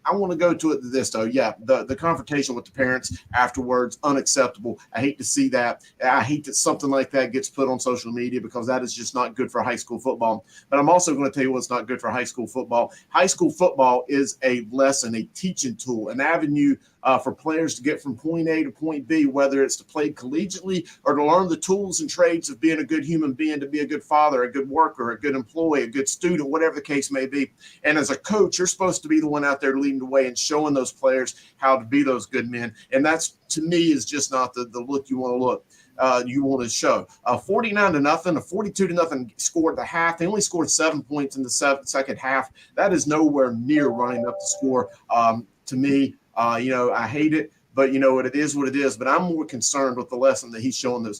I want to go to it this, though. Yeah, the confrontation with the parents afterwards, unacceptable. I hate to see that. I hate that something like that gets put on social media because that is just not good for high school football. But I'm also going to tell you what's not good for high school football. High school football is a lesson, a teaching tool, an avenue for players to get from point A to point B, whether it's to play collegiately or to learn the tools and trades of being a good human being, to be a good father, a good worker, a good employee, a good student, whatever the case may be. And as a coach, you're supposed to be the one out there leading the way and showing those players how to be those good men. And that's, to me, is just not the look you want to look. You want to show 49-0, a 42-0 score at the half. They only scored 7 points in the second half. That is nowhere near running up the score. To me, I hate it. But you know what, it is what it is. But I'm more concerned with the lesson that he's showing those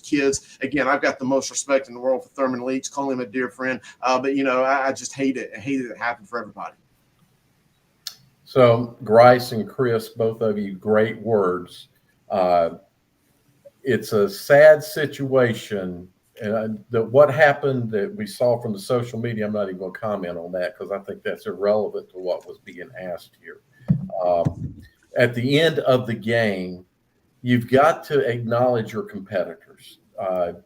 kids. Again, I've got the most respect in the world for Thurman Leach, calling him a dear friend. But you know, I just hate it. I hate it happened for everybody. So Grice and Chris, both of you, great words. It's a sad situation. And what happened that we saw from the social media, I'm not even going to comment on that because I think that's irrelevant to what was being asked here. At the end of the game, you've got to acknowledge your competitors.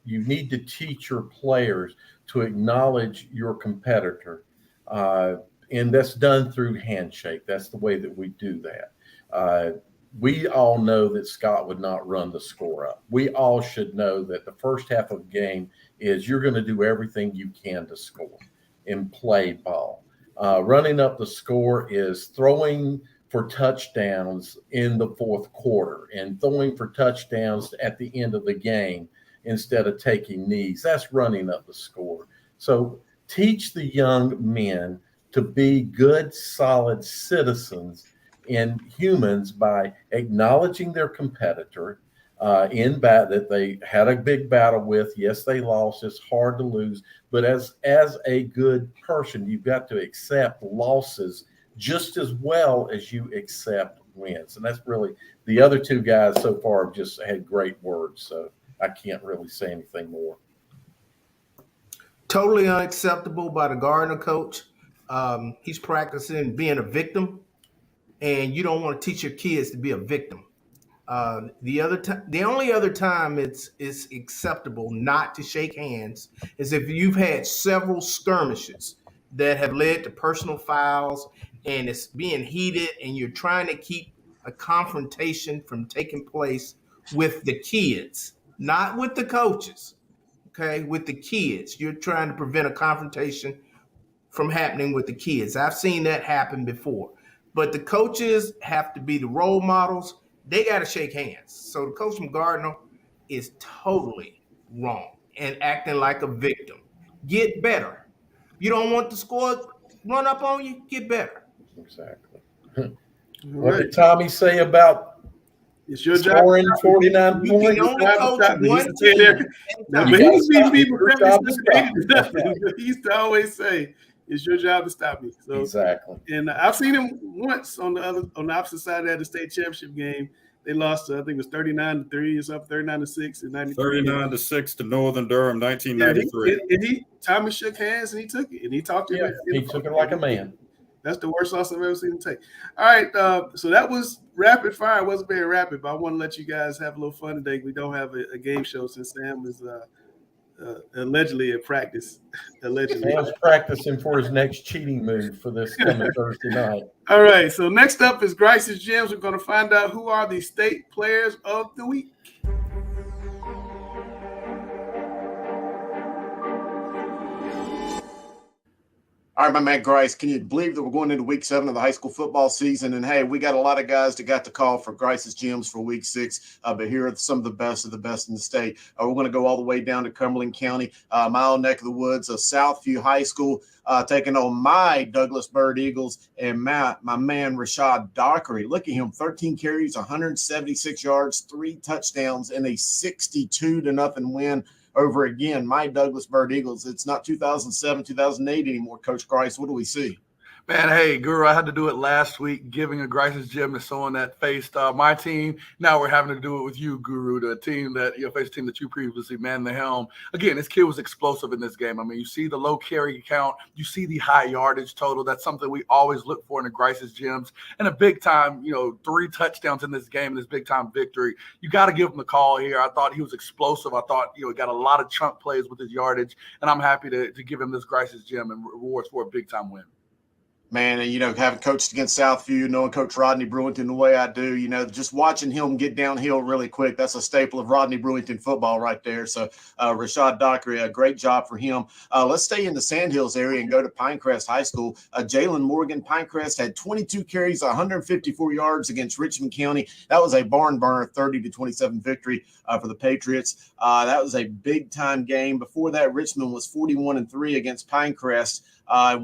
You need to teach your players to acknowledge your competitor. And that's done through handshake. That's the way that we do that. We all know that Scott would not run the score up. We all should know that the first half of the game is you're going to do everything you can to score and play ball. Running up the score is throwing for touchdowns in the fourth quarter and throwing for touchdowns at the end of the game instead of taking knees. That's running up the score. So teach the young men to be good, solid citizens and humans by acknowledging their competitor that they had a big battle with. Yes, they lost. It's hard to lose. But as a good person, you've got to accept losses just as well as you accept wins. And that's really the other two guys so far have just had great words. So I can't really say anything more. Totally unacceptable by the Gardner coach. He's practicing being a victim. And you don't want to teach your kids to be a victim. The only other time it's acceptable not to shake hands is if you've had several skirmishes that have led to personal fouls and it's being heated and you're trying to keep a confrontation from taking place with the kids, not with the coaches, okay, with the kids. You're trying to prevent a confrontation from happening with the kids. I've seen that happen before. But the coaches have to be the role models. They got to shake hands. So the coach from Gardner is totally wrong and acting like a victim. Get better. You don't want the score run up on you? Get better. Exactly. What did Tommy say about it's your scoring job. 49 points? You can only coach one team. But he used to be he used to always say, it's your job to stop me. So exactly. And I've seen him once on the opposite side of the state championship game. They lost to, I think it was 39-3 or something, 39-6 in 93. 39-6 to Northern Durham, 1993. Tommy shook hands and he took it and he talked to him. He took it like a man. That's the worst loss I've ever seen him take. All right, so that was rapid fire. It wasn't very rapid, but I want to let you guys have a little fun today. We don't have a game show since Sam is allegedly at practice. Allegedly. Sam's practicing for his next cheating move for this coming Thursday night. All right, so next up is Grice's Gems. We're going to find out who are the state players of the week. All right, my man Grice, can you believe that we're going into week 7 of the high school football season? And hey, we got a lot of guys that got the call for Grice's Gems for week 6, but here are some of the best in the state. We're going to go all the way down to Cumberland County, my own neck of the woods of Southview High School, taking on my Douglas Bird Eagles and my man Rashad Dockery. Look at him, 13 carries, 176 yards, 3 touchdowns, and a 62-0 win over, again, my Douglas Bird Eagles. It's not 2007, 2008 anymore, Coach Grice. What do we see? Man, hey, Guru, I had to do it last week, giving a Grice's Gem to someone that faced my team. Now we're having to do it with you, Guru, the team that faced a team that you previously manned the helm. Again, this kid was explosive in this game. I mean, you see the low carry count, you see the high yardage total. That's something we always look for in the Grice's Gems. And a big time, 3 touchdowns in this game, this big time victory. You got to give him the call here. I thought he was explosive. I thought, he got a lot of chunk plays with his yardage, and I'm happy to give him this Grice's Gem and rewards for a big time win. Man, and, having coached against Southview, knowing Coach Rodney Brewington the way I do, just watching him get downhill really quick, that's a staple of Rodney Brewington football right there. So, Rashad Dockery, a great job for him. Let's stay in the Sandhills area and go to Pinecrest High School. Jalen Morgan, Pinecrest had 22 carries, 154 yards against Richmond County. That was a barn burner, 30-27 victory for the Patriots. That was a big-time game. Before that, Richmond was 41-3 against Pinecrest.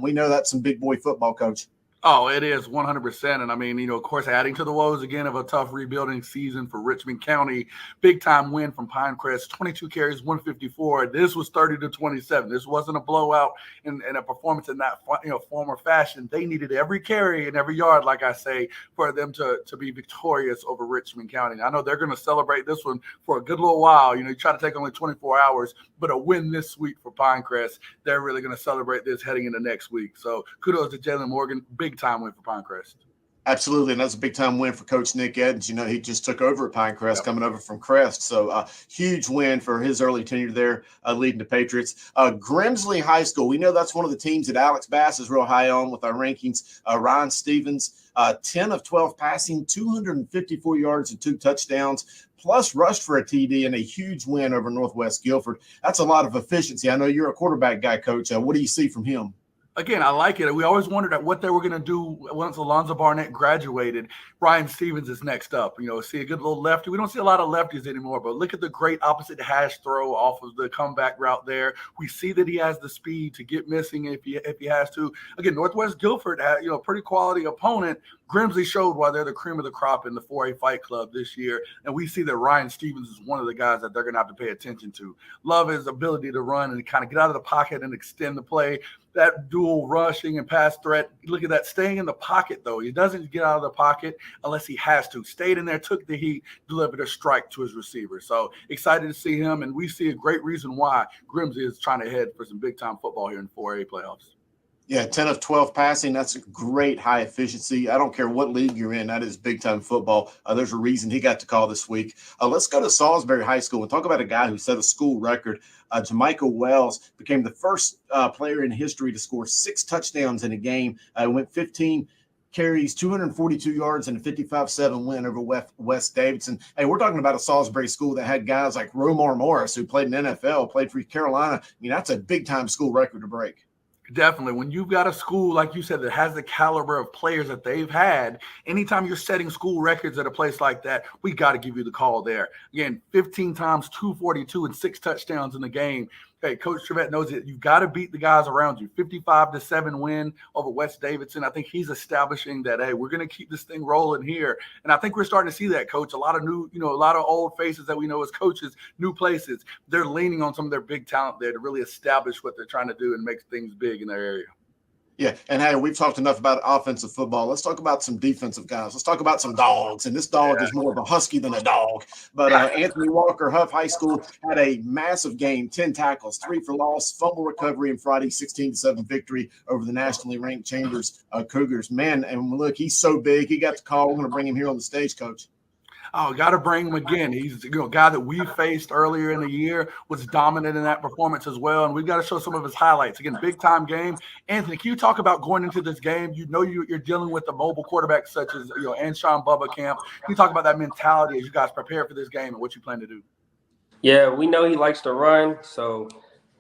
We know that's some big boy football, Coach. Oh, it is 100%. And I mean, of course, adding to the woes again of a tough rebuilding season for Richmond County, big time win from Pinecrest, 22 carries, 154. This was 30-27. This wasn't a blowout and a performance in that form or fashion. They needed every carry and every yard, like I say, for them to be victorious over Richmond County. I know they're going to celebrate this one for a good little while. You try to take only 24 hours, but a win this week for Pinecrest, they're really going to celebrate this heading into next week. So kudos to Jalen Morgan. Big time win for Pinecrest. Absolutely, and that's a big time win for Coach Nick Edens. He just took over at Pinecrest, coming over from Crest. So huge win for his early tenure there, leading the Patriots. Grimsley High School, we know that's one of the teams that Alex Bass is real high on with our rankings. Ryan Stevens, 10 of 12 passing, 254 yards and 2 touchdowns, plus rushed for a TD and a huge win over Northwest Guilford. That's a lot of efficiency. I know you're a quarterback guy, Coach. What do you see from him? Again, I like it. We always wondered at what they were going to do once Alonzo Barnett graduated. Ryan Stevens is next up. See a good little lefty. We don't see a lot of lefties anymore, but look at the great opposite hash throw off of the comeback route there. We see that he has the speed to get missing if he has to. Again, Northwest Guilford had a pretty quality opponent. Grimsley showed why they're the cream of the crop in the 4A Fight Club this year, and we see that Ryan Stevens is one of the guys that they're going to have to pay attention to. Love his ability to run and kind of get out of the pocket and extend the play. That dual rushing and pass threat. Look at that, staying in the pocket, though. He doesn't get out of the pocket unless he has to. Stayed in there, took the heat, delivered a strike to his receiver. So excited to see him, and we see a great reason why Grimsley is trying to head for some big-time football here in 4A playoffs. Yeah, 10 of 12 passing. That's a great high efficiency. I don't care what league you're in. That is big-time football. There's a reason he got to call this week. Let's go to Salisbury High School and talk about a guy who set a school record. Jamaica Wells became the first player in history to score 6 touchdowns in a game. Went 15 carries, 242 yards, and a 55-7 win over West Davidson. Hey, we're talking about a Salisbury school that had guys like Romar Morris, who played in the NFL, played for Carolina. I mean, that's a big-time school record to break. Definitely. When you've got a school, like you said, that has the caliber of players that they've had, anytime you're setting school records at a place like that, we got to give you the call there. Again, 15 times, 242 and 6 touchdowns in the game. Hey, Coach Trevette knows that you've got to beat the guys around you. 55-7 win over West Davidson. I think he's establishing that, hey, we're going to keep this thing rolling here. And I think we're starting to see that, Coach. A lot of new, a lot of old faces that we know as coaches, new places. They're leaning on some of their big talent there to really establish what they're trying to do and make things big in their area. Yeah, and hey, we've talked enough about offensive football. Let's talk about some defensive guys. Let's talk about some dogs. And this dog is more of a husky than a dog. But Anthony Walker, Huff High School, had a massive game, 10 tackles, 3 for loss, fumble recovery, and Friday 16-7 victory over the nationally ranked Chambers Cougars. Man, and look, he's so big. He got the call. We're going to bring him here on the stage, Coach. Oh, got to bring him again. He's a guy that we faced earlier in the year, was dominant in that performance as well. And we've got to show some of his highlights. Again, big-time game. Anthony, can you talk about going into this game? You're dealing with the mobile quarterbacks such as, Anshawn Bubba Camp. Can you talk about that mentality as you guys prepare for this game and what you plan to do? Yeah, we know he likes to run, so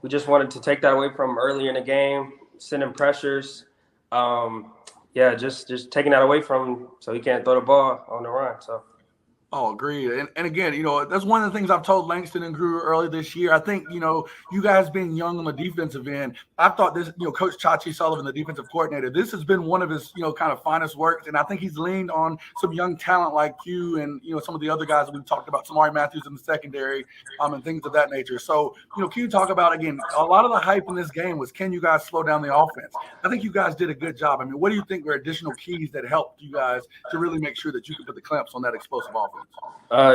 we just wanted to take that away from him earlier in the game, sending pressures. Just taking that away from him so he can't throw the ball on the run, so. Oh, agreed. And again, that's one of the things I've told Langston and Greer early this year. I think, you guys being young on the defensive end, I thought this, Coach Chachi Sullivan, the defensive coordinator, this has been one of his, kind of finest works. And I think he's leaned on some young talent like you and, some of the other guys that we've talked about, Samari Matthews in the secondary, and things of that nature. So, can you talk about, again, a lot of the hype in this game was, can you guys slow down the offense? I think you guys did a good job. I mean, what do you think were additional keys that helped you guys to really make sure that you could put the clamps on that explosive offense?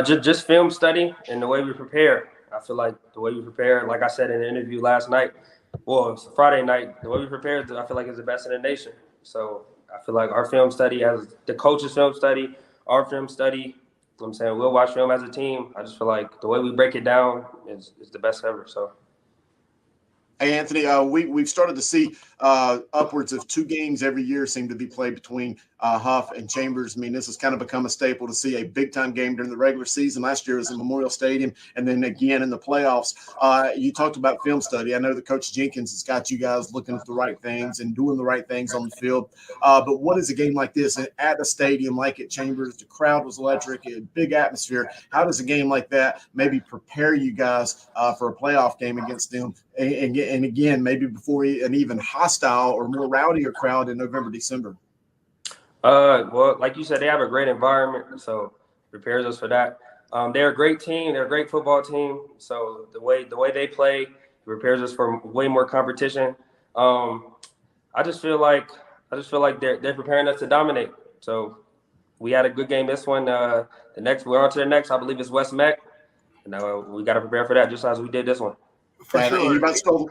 Just film study and the way we prepare. I feel like the way we prepare, like I said in the interview last night, well, it was Friday night, the way we prepared, I feel like is the best in the nation. So I feel like our film study, as the coach's film study, our film study, I'm saying we'll watch film as a team. I just feel like the way we break it down is the best ever. So. Hey, Anthony, we've started to see upwards of 2 games every year seem to be played between Huff and Chambers. I mean, this has kind of become a staple to see a big-time game during the regular season. Last year was in Memorial Stadium, and then again in the playoffs. You talked about film study. I know that Coach Jenkins has got you guys looking at the right things and doing the right things on the field. But what is a game like this at a stadium like at Chambers? The crowd was electric, a big atmosphere. How does a game like that maybe prepare you guys for a playoff game against them? And again, maybe before an even hostile or more rowdier crowd in November, December. Well, like you said, they have a great environment, so prepares us for that. They're a great team. They're a great football team. So the way they play prepares us for way more competition. I just feel like they're preparing us to dominate. So we had a good game this one. The next we're on to the next. I believe it's West Meck. And we got to prepare for that just as we did this one. For sure.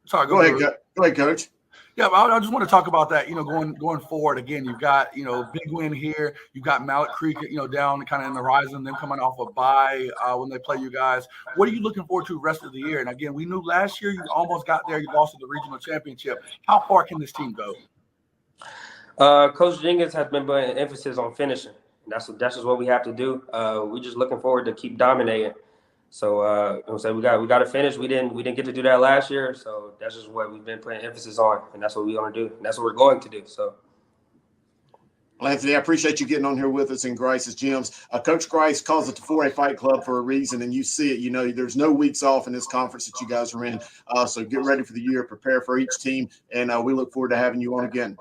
Sorry, go ahead, Coach. Yeah, I just want to talk about that. Going forward again, you've got big win here. You've got Mallett Creek, down kind of in the horizon. Them coming off a bye when they play you guys. What are you looking forward to the rest of the year? And again, we knew last year you almost got there. You lost to the regional championship. How far can this team go? Coach Jenkins has been putting emphasis on finishing. That's just what we have to do. We're just looking forward to keep dominating. So we got to finish. We didn't get to do that last year, so that's just what we've been putting emphasis on, and that's what we're going to do, and that's what we're going to do. So, well, Anthony, I appreciate you getting on here with us in Grice's Gyms. Coach Grice calls it the 4A Fight Club for a reason, and you see it. There's no weeks off in this conference that you guys are in. So get ready for the year, prepare for each team, and we look forward to having you on again.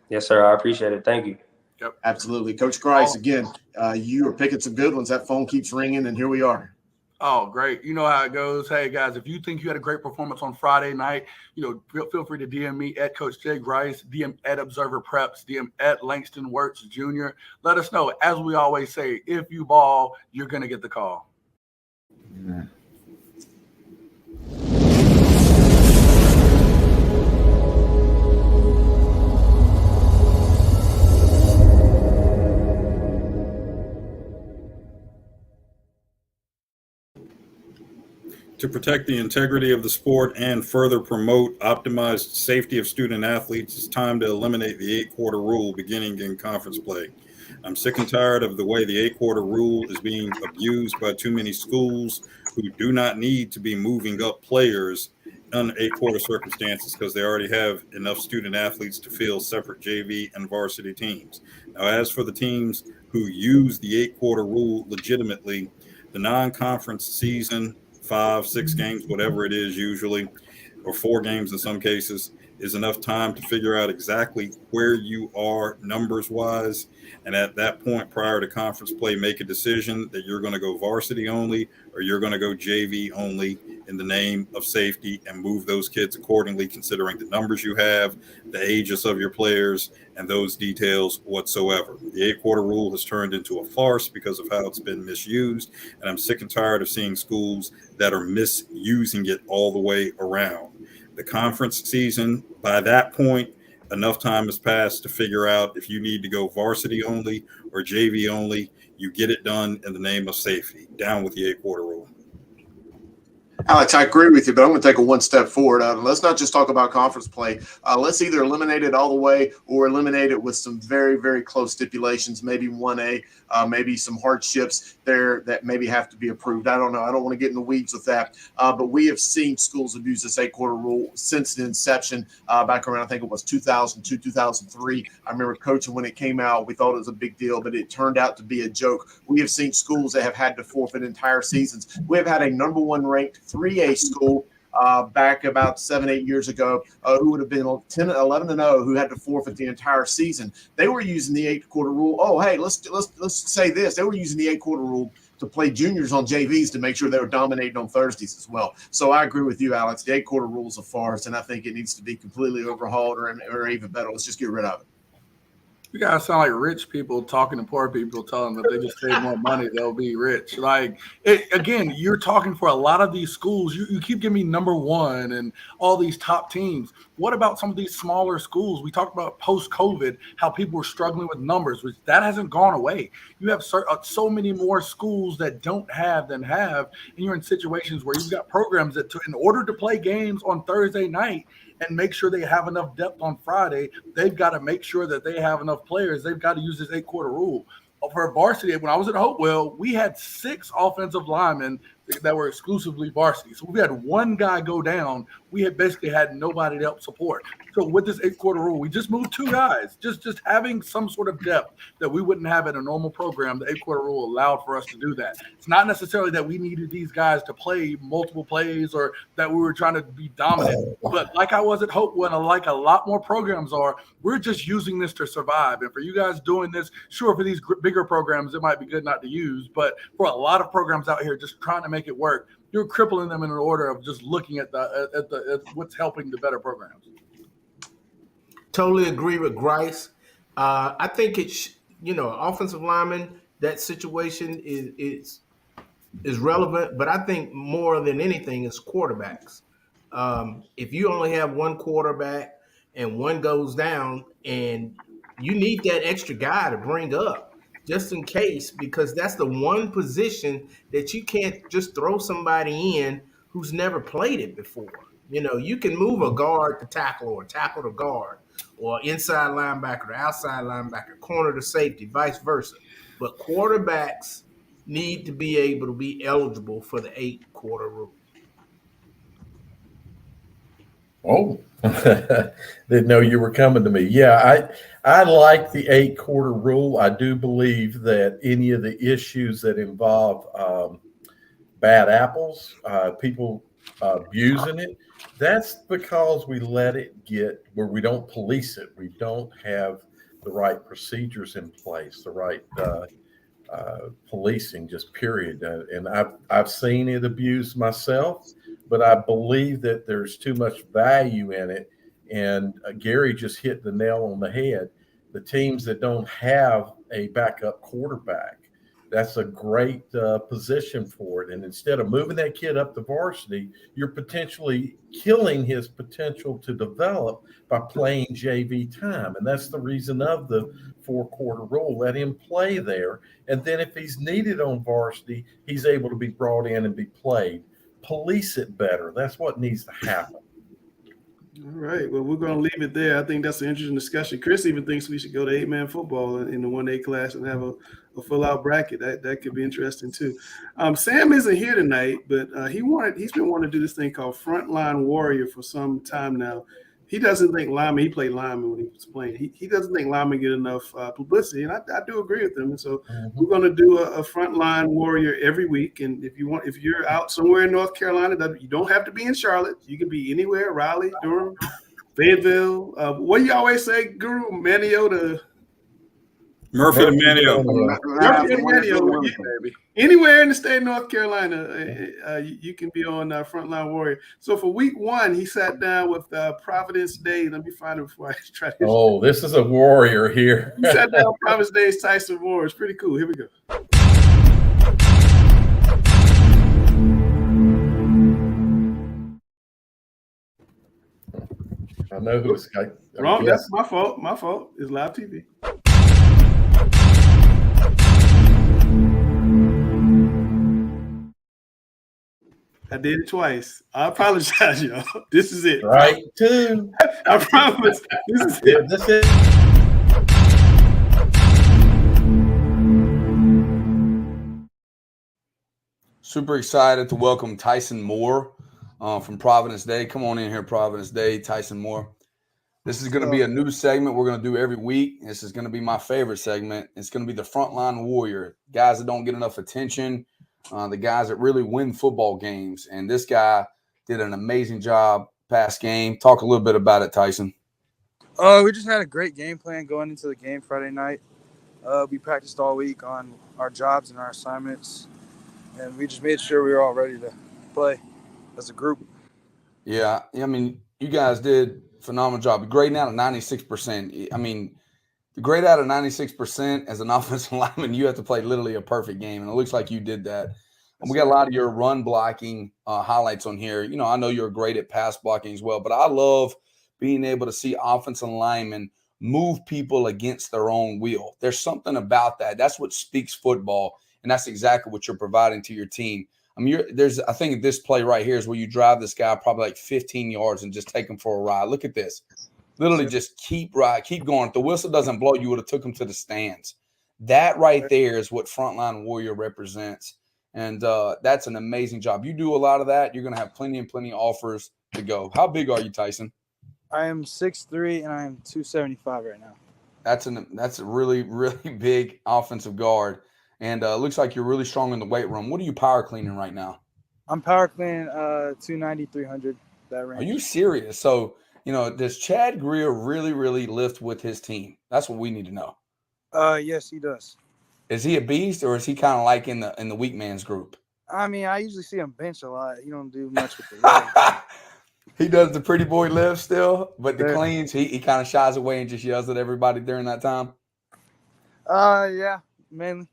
Yes, sir. I appreciate it. Thank you. Yep, absolutely, Coach Grice. Again, you are picking some good ones. That phone keeps ringing, and here we are. Oh, great. You know how it goes. Hey, guys, if you think you had a great performance on Friday night, feel free to DM me at Coach Jay Grice, DM at Observer Preps, DM at Langston Wirtz Jr. Let us know. As we always say, if you ball, you're going to get the call. Yeah. To protect the integrity of the sport and further promote optimized safety of student athletes, it's time to eliminate the 8-quarter rule beginning in conference play. I'm sick and tired of the way the 8-quarter rule is being abused by too many schools who do not need to be moving up players in 8-quarter circumstances because they already have enough student athletes to fill separate JV and varsity teams. Now, as for the teams who use the 8-quarter rule legitimately, the non-conference season, 5, 6 games, whatever it is usually, or 4 games in some cases, is enough time to figure out exactly where you are numbers wise. And at that point, prior to conference play, make a decision that you're going to go varsity only or you're going to go JV only in the name of safety, and move those kids accordingly, considering the numbers you have, the ages of your players, and those details whatsoever. The 8-quarter rule has turned into a farce because of how it's been misused, and I'm sick and tired of seeing schools that are misusing it all the way around. The conference season, by that point, enough time has passed to figure out if you need to go varsity only or JV only. You get it done in the name of safety. Down with the 8-quarter rule. Alex, I agree with you, but I'm going to take it one step forward. Let's not just talk about conference play. Let's either eliminate it all the way or eliminate it with some very, very close stipulations, maybe 1A, maybe some hardships there that maybe have to be approved. I don't know. I don't want to get in the weeds with that. But we have seen schools abuse this 8-quarter rule since the inception back around, I think it was 2002, 2003. I remember coaching when it came out. We thought it was a big deal, but it turned out to be a joke. We have seen schools that have had to forfeit entire seasons. We have had a number 1 ranked 3A school back about 7-8 years ago who would have been 11-0 who had to forfeit the entire season. They were using the 8-quarter rule. Oh, hey, let's say this. They were using the 8-quarter rule to play juniors on JVs to make sure they were dominating on Thursdays as well. So I agree with you, Alex. The 8-quarter rule is a farce, and I think it needs to be completely overhauled, or even better, let's just get rid of it. You guys sound like rich people talking to poor people, telling them that they just save more money, they'll be rich. Again, you're talking for a lot of these schools. You keep giving me number 1 and all these top teams. What about some of these smaller schools? We talked about post-COVID, how people were struggling with numbers, which that hasn't gone away. You have so many more schools that don't have than have, and you're in situations where you've got programs that, in order to play games on Thursday night and make sure they have enough depth on Friday, they've got to make sure that they have enough players. They've got to use this 8-quarter rule. For varsity, when I was at Hopewell, we had 6 offensive linemen that were exclusively varsity. So we had one guy go down. We had basically had nobody to help support. So with this 8-quarter rule, we just moved 2 guys. Just having some sort of depth that we wouldn't have in a normal program. The 8-quarter rule allowed for us to do that. It's not necessarily that we needed these guys to play multiple plays or that we were trying to be dominant. But like I was at Hopewell, and like a lot more programs are, we're just using this to survive. And for you guys doing this, sure, for these bigger programs, it might be good not to use. But for a lot of programs out here just trying to make it work, you're crippling them in an order of just looking at what's helping the better programs. Totally agree with Grice. I think it's, offensive lineman, that situation is relevant, but I think more than anything is quarterbacks. If you only have one quarterback and one goes down, and you need that extra guy to bring up just in case, because that's the one position that you can't just throw somebody in who's never played it before. You can move a guard to tackle or tackle to guard or inside linebacker to outside linebacker, corner to safety, vice versa. But quarterbacks need to be able to be eligible for the 8-quarter rule. Oh, didn't know you were coming to me. Yeah, I like the 8-quarter rule. I do believe that any of the issues that involve bad apples, people abusing it, that's because we let it get where we don't police it. We don't have the right procedures in place, the right policing, just period. And I've seen it abused myself, but I believe that there's too much value in it. And Gary just hit the nail on the head. The teams that don't have a backup quarterback, that's a great position for it. And instead of moving that kid up to varsity, you're potentially killing his potential to develop by playing JV time. And that's the reason of the 4-quarter rule. Let him play there. And then if he's needed on varsity, he's able to be brought in and be played. Police it better. That's what needs to happen. All right. Well, we're going to leave it there. I think that's an interesting discussion. Chris even thinks we should go to 8-man football in the 1A class and have a full-out bracket. That could be interesting too. Sam isn't here tonight, but he's been wanting to do this thing called Frontline Warrior for some time now. He doesn't think linemen, he played lineman when he was playing. He doesn't think linemen get enough publicity, and I do agree with him. And so we're going to do a Frontline Warrior every week. And if you're out somewhere in North Carolina, you don't have to be in Charlotte. You can be anywhere, Raleigh, Durham, Fayetteville. What do you always say, Guru? Manio to Murphy to Manio. Murphy to Manio. Anywhere in the state of North Carolina, you can be on Frontline Warrior. So for week 1, he sat down with Providence Day. Let me find it before I try to. Oh, this is a warrior here. He sat down with Providence Day's Tyson Moore. It's pretty cool. Here we go. I know who it's wrong. That's my fault. My fault. It's live TV. I did it twice. I apologize, y'all. This is it. Right, too. I promise. This is it. This is. Super excited to welcome Tyson Moore from Providence Day. Come on in here, Providence Day, Tyson Moore. This is going to be a new segment we're going to do every week. This is going to be my favorite segment. It's going to be the Frontline Warrior, guys that don't get enough attention, the guys that really win football games. And this guy did an amazing job past game. Talk a little bit about it, Tyson. We just had a great game plan going into the game Friday night. We practiced all week on our jobs and our assignments, and we just made sure we were all ready to play as a group. Yeah, I mean, you guys did a phenomenal job. Grading out of 96%. I mean, to grade out of 96% as an offensive lineman, you have to play literally a perfect game, and it looks like you did that. And we got a lot of your run blocking highlights on here. You know, I know you're great at pass blocking as well, but I love being able to see offensive linemen move people against their own will. There's something about that. That's what speaks football, and that's exactly what you're providing to your team. I mean, I think this play right here is where you drive this guy probably like 15 yards and just take him for a ride. Look at this. Literally just keep going. If the whistle doesn't blow, you would have took him to the stands. That right there is what Frontline Warrior represents. And that's an amazing job. You do a lot of that, you're going to have plenty and plenty offers to go. How big are you, Tyson? I am 6'3", and I am 275 right now. That's a really, really big offensive guard. And looks like you're really strong in the weight room. What are you power cleaning right now? I'm power cleaning 290, 300, that range. Are you serious? So, does Chad Greer really, really lift with his team? That's what we need to know. Yes, he does. Is he a beast, or is he kind of like in the weak man's group? I mean, I usually see him bench a lot. He don't do much with the leg. He does the pretty boy lift still, but the cleans, he kind of shies away and just yells at everybody during that time. Yeah, mainly.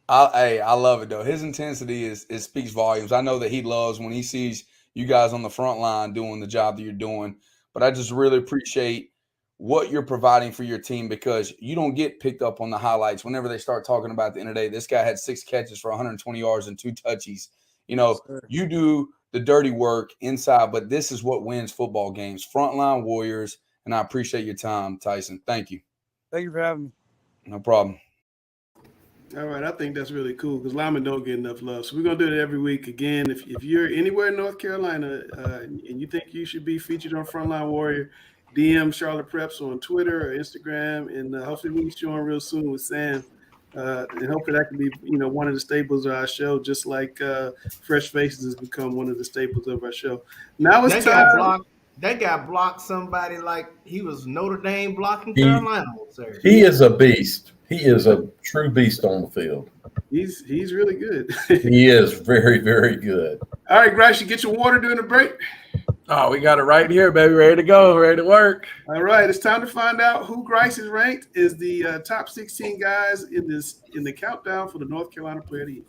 I love it though. His intensity speaks volumes. I know that he loves when he sees you guys on the front line doing the job that you're doing. But I just really appreciate what you're providing for your team, because you don't get picked up on the highlights whenever they start talking about at the end of the day. This guy had 6 catches for 120 yards and 2 touchies. You do the dirty work inside, but this is what wins football games. Frontline Warriors, and I appreciate your time, Tyson. Thank you. Thank you for having me. No problem. All right, I think that's really cool because linemen don't get enough love. So we're going to do it every week. Again, if you're anywhere in North Carolina and you think you should be featured on Frontline Warrior, DM Charlotte Preps on Twitter or Instagram, and hopefully we can show on real soon with Sam. And hopefully that can be, one of the staples of our show, just like Fresh Faces has become one of the staples of our show. Now it's time. That guy blocked somebody like he was Notre Dame blocking Carolina. Sir. He is a beast. He is a true beast on the field. He's really good. He is very, very good. All right, Grice, you get your water during the break? Oh, we got it right here, baby. Ready to go. Ready to work. All right, it's time to find out who Grice is ranked as the top 16 guys in the countdown for the North Carolina Player of the Year.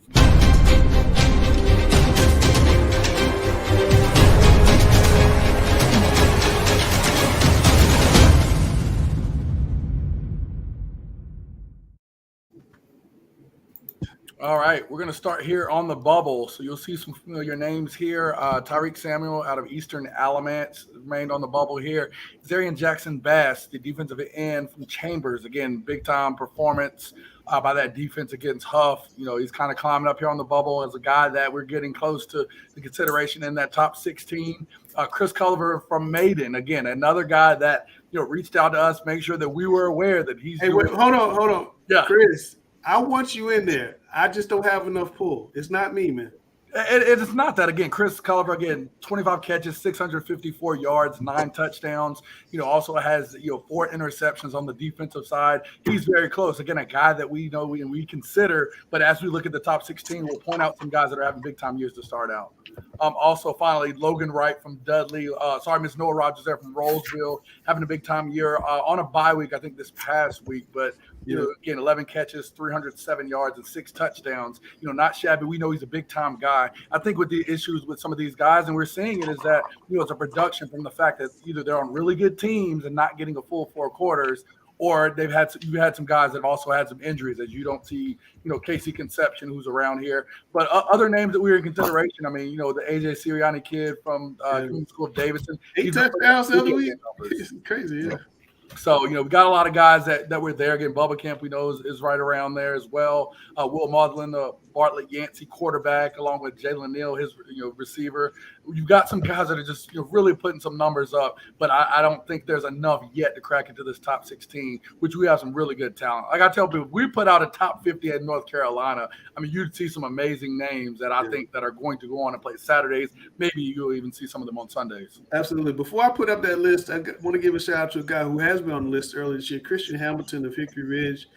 All right, we're going to start here on the bubble. So you'll see some familiar names here. Tyreek Samuel out of Eastern Alamance remained on the bubble here. Zarian Jackson Bass, the defensive end from Chambers. Again, big-time performance by that defense against Huff. He's kind of climbing up here on the bubble as a guy that we're getting close to the consideration in that top 16. Chris Culver from Maiden. Again, another guy that, reached out to us, make sure that we were aware that he's wait, hold on. Yeah. Chris, I want you in there. I just don't have enough pull. It's not me, man. It's not that. Again, Chris Culver, again, 25 catches, 654 yards, 9 touchdowns. Also has 4 interceptions on the defensive side. He's very close. Again, a guy that we know and we consider. But as we look at the top 16, we'll point out some guys that are having big time years to start out. Also, finally, Logan Wright from Dudley. Miss Noah Rogers there from Roseville, having a big time year on a bye week, I think this past week. But again, 11 catches, 307 yards, and 6 touchdowns. Not shabby. We know he's a big time guy. I think with the issues with some of these guys, and we're seeing it, is that it's a production from the fact that either they're on really good teams and not getting a full 4 quarters, or you've had some guys that have also had some injuries, as you don't see, Casey Conception, who's around here. But other names that we were in consideration, the AJ Sirianni kid from Community School of Davidson. 8 touchdowns the other week. It's crazy, yeah. So, we got a lot of guys that were there. Again, Bubba Camp, we know, is right around there as well. Will Maudlin, Bartlett Yancey quarterback, along with Jalen Neal, his receiver. You've got some guys that are just really putting some numbers up, but I don't think there's enough yet to crack into this top 16, which we have some really good talent. Like I tell people, if we put out a top 50 at North Carolina, you'd see some amazing names that I think that are going to go on and play Saturdays. Maybe you'll even see some of them on Sundays. Absolutely. Before I put up that list, I want to give a shout out to a guy who has been on the list earlier this year, Christian Hamilton of Hickory Ridge.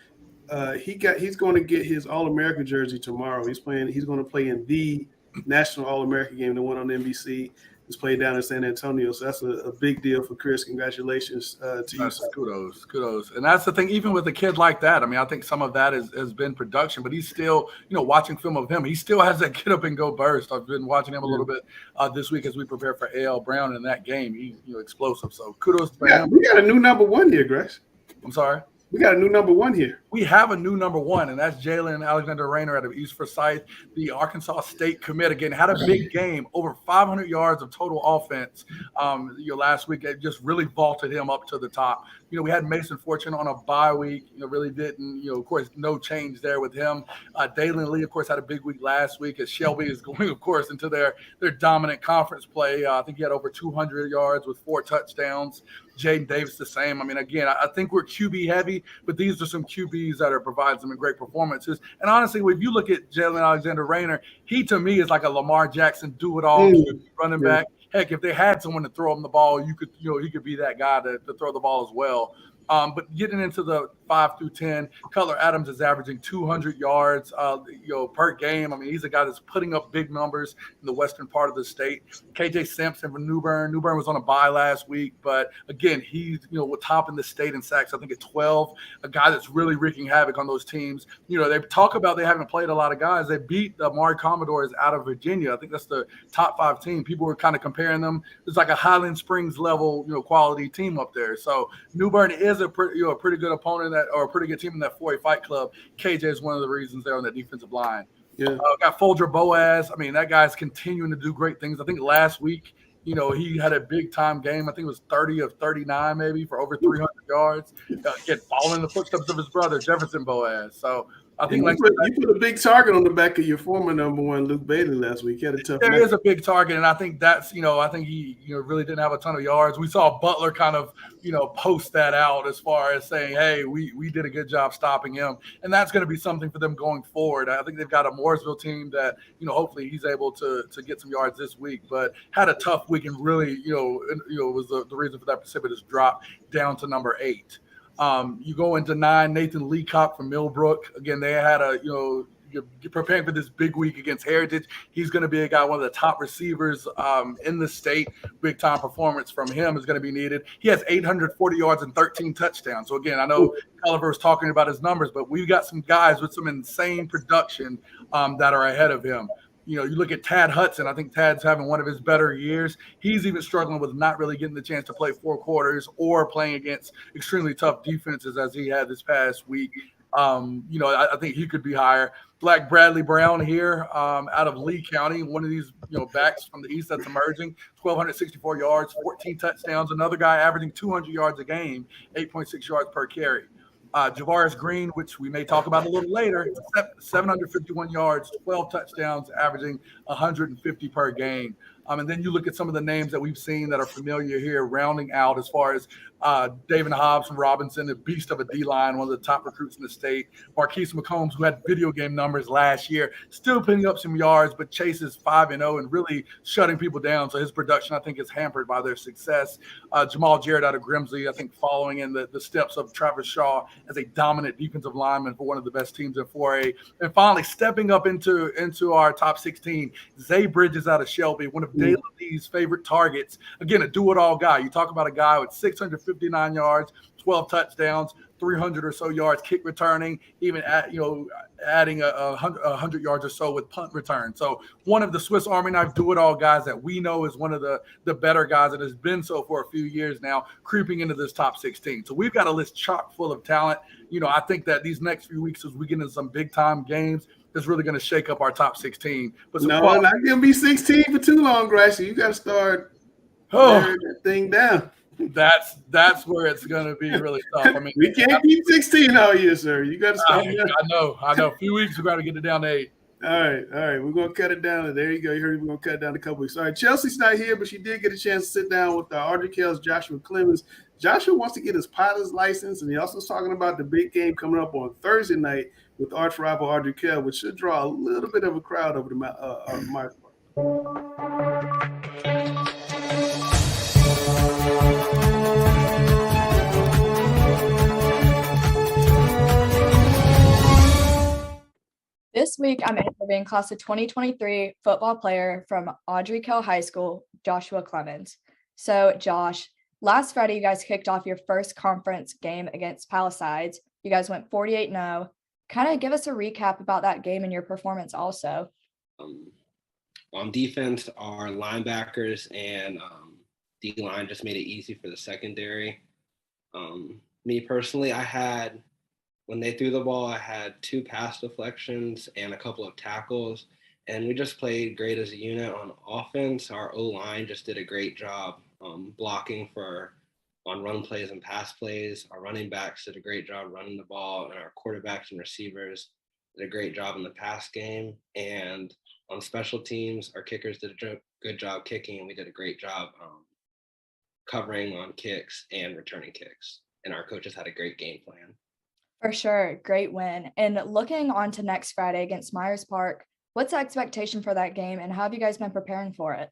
He's going to get his All-American jersey tomorrow. He's going to play in the National All-American game, the one on NBC. It's played down in San Antonio, so that's a big deal for Chris. Congratulations to you. Kudos. And that's the thing, even with a kid like that, I think some of that has been production, but he's still, watching film of him, he still has that get up and go burst. I've been watching him a little bit this week as we prepare for A.L. Brown in that game. He's explosive. So kudos to him. We got a new number 1 here, Grace. I'm sorry? We got a new number 1 here. We have a new number 1, and that's Jalen Alexander Rayner out of East Forsyth, the Arkansas State commit. Again, had a big game, over 500 yards of total offense last week. It just really vaulted him up to the top. We had Mason Fortune on a bye week. Really didn't. Of course, no change there with him. Dalen Lee, of course, had a big week last week as Shelby is going, of course, into their dominant conference play. I think he had over 200 yards with 4 touchdowns. Jaden Davis the same. Again, I think we're QB heavy, but these are some QBs that are providing some great performances. And honestly, if you look at Jalen Alexander-Rayner, he to me is like a Lamar Jackson do-it-all running back. Heck, if they had someone to throw him the ball, he could be that guy to throw the ball as well. But getting into the 5 through 10, Cutler Adams is averaging 200 yards, per game. He's a guy that's putting up big numbers in the western part of the state. KJ Sampson from New Bern. New Bern was on a bye last week, but again, he's top in the state in sacks. I think at 12, a guy that's really wreaking havoc on those teams. They talk about they haven't played a lot of guys. They beat the Amari Commodores out of Virginia. I think that's the top 5 team. People were kind of comparing them. It's like a Highland Springs level, quality team up there. So New Bern is a pretty good opponent or a pretty good team in that 4A Fight Club. KJ is one of the reasons they're on that defensive line. Yeah, got Folger Boaz. That guy's continuing to do great things. I think last week, he had a big time game. I think it was 30 of 39, maybe for over 300 yards. Again, following the footsteps of his brother Jefferson Boaz. So I think you put a big target on the back of your former number 1, Luke Bailey, last week. He had a tough There match. is a big target, and I think that's I think he really didn't have a ton of yards. We saw Butler kind of post that out as far as saying, hey, we did a good job stopping him, and that's going to be something for them going forward. I think they've got a Mooresville team that hopefully he's able to get some yards this week, but had a tough week and really was the reason for that precipitous drop down to number 8. You go into 9, Nathan Leacock from Millbrook. Again, they had you're preparing for this big week against Heritage. He's going to be a guy, one of the top receivers in the state. Big time performance from him is going to be needed. He has 840 yards and 13 touchdowns. So again, I know Culver was talking about his numbers, but we've got some guys with some insane production that are ahead of him. You look at Tad Hudson. I think Tad's having one of his better years. He's even struggling with not really getting the chance to play 4 quarters or playing against extremely tough defenses as he had this past week. I think he could be higher. Black Bradley Brown here out of Lee County, one of these backs from the east that's emerging. 1,264 yards, 14 touchdowns. Another guy averaging 200 yards a game, 8.6 yards per carry. Javaris Green, which we may talk about a little later, 751 yards, 12 touchdowns, averaging 150 per game. And then you look at some of the names that we've seen that are familiar here, rounding out as far as David Hobbs from Robinson, the beast of a D-line, one of the top recruits in the state. Marquise McCombs, who had video game numbers last year, still putting up some yards, but Chase is 5-0 and really shutting people down. So his production, I think, is hampered by their success. Jamal Jarrett out of Grimsley, I think, following in the steps of Travis Shaw as a dominant defensive lineman for one of the best teams in 4A. And finally, stepping up into our top 16, Zay Bridges out of Shelby, one of Dale Lee's favorite targets. Again, a do-it-all guy. You talk about a guy with 659 yards, 12 touchdowns, 300 or so yards kick returning, even adding 100 yards or so with punt return. So one of the Swiss Army knife do-it-all guys that we know is one of the better guys that has been so for a few years now, creeping into this top 16. So we've got a list chock full of talent. I think that these next few weeks as we get into some big-time games, is really going to shake up our top 16. But no, not going to be 16 for too long, Gracie. You got to start tearing that thing down. That's where it's going to be really tough. We can't keep 16 all year, sir. You got to start. I know. A few weeks we're going to get it down to 8. All right. We're going to cut it down. There you go. You heard we're going to cut it down a couple weeks. All right. Chelsea's not here, but she did get a chance to sit down with Audrey Kell's Joshua Clemens. Joshua wants to get his pilot's license, and he also is talking about the big game coming up on Thursday night with arch rival Audrey Kell, which should draw a little bit of a crowd over the microphone. This week, I'm interviewing class of 2023 football player from Audrey Kell High School, Joshua Clemens. So, Josh, last Friday, you guys kicked off your first conference game against Palisades. You guys went 48-0. Kind of give us a recap about that game and your performance also. On defense, our linebackers and D-line just made it easy for the secondary. Me personally, when they threw the ball, I had 2 pass deflections and a couple of tackles, and we just played great as a unit on offense. Our O-line just did a great job blocking for on run plays and pass plays. Our running backs did a great job running the ball, and our quarterbacks and receivers did a great job in the pass game. And on special teams, our kickers did a good job kicking, and we did a great job covering on kicks and returning kicks. And our coaches had a great game plan. For sure. Great win. And looking on to next Friday against Myers Park, what's the expectation for that game, and how have you guys been preparing for it?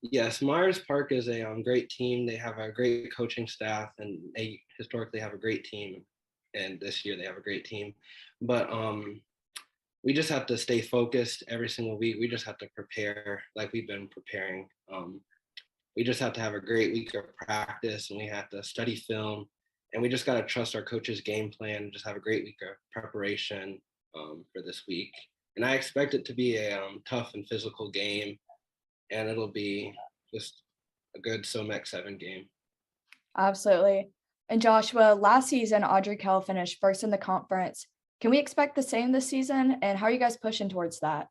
Yes, Myers Park is a great team. They have a great coaching staff, and they historically have a great team. And this year they have a great team. But we just have to stay focused every single week. We just have to prepare like we've been preparing. We just have to have a great week of practice, and we have to study film, and we just got to trust our coach's game plan and just have a great week of preparation for this week. And I expect it to be a tough and physical game, and it'll be just a good SOMEC 7 game. Absolutely. And Joshua, last season, Audrey Kell finished first in the conference. Can we expect the same this season? And how are you guys pushing towards that?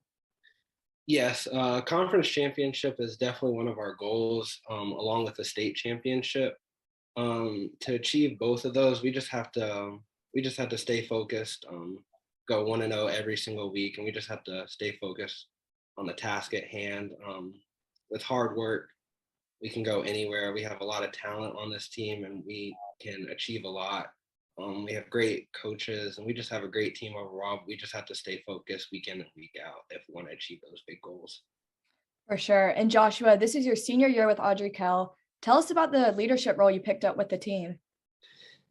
Yes, conference championship is definitely one of our goals, along with the state championship. To achieve both of those, we just have to stay focused, go 1-0 every single week, and we just have to stay focused on the task at hand. With hard work, we can go anywhere. We have a lot of talent on this team, and we can achieve a lot. We have great coaches, and we just have a great team overall. We just have to stay focused week in and week out if we want to achieve those big goals. For sure. And Joshua, this is your senior year with Audrey Kell. Tell us about the leadership role you picked up with the team.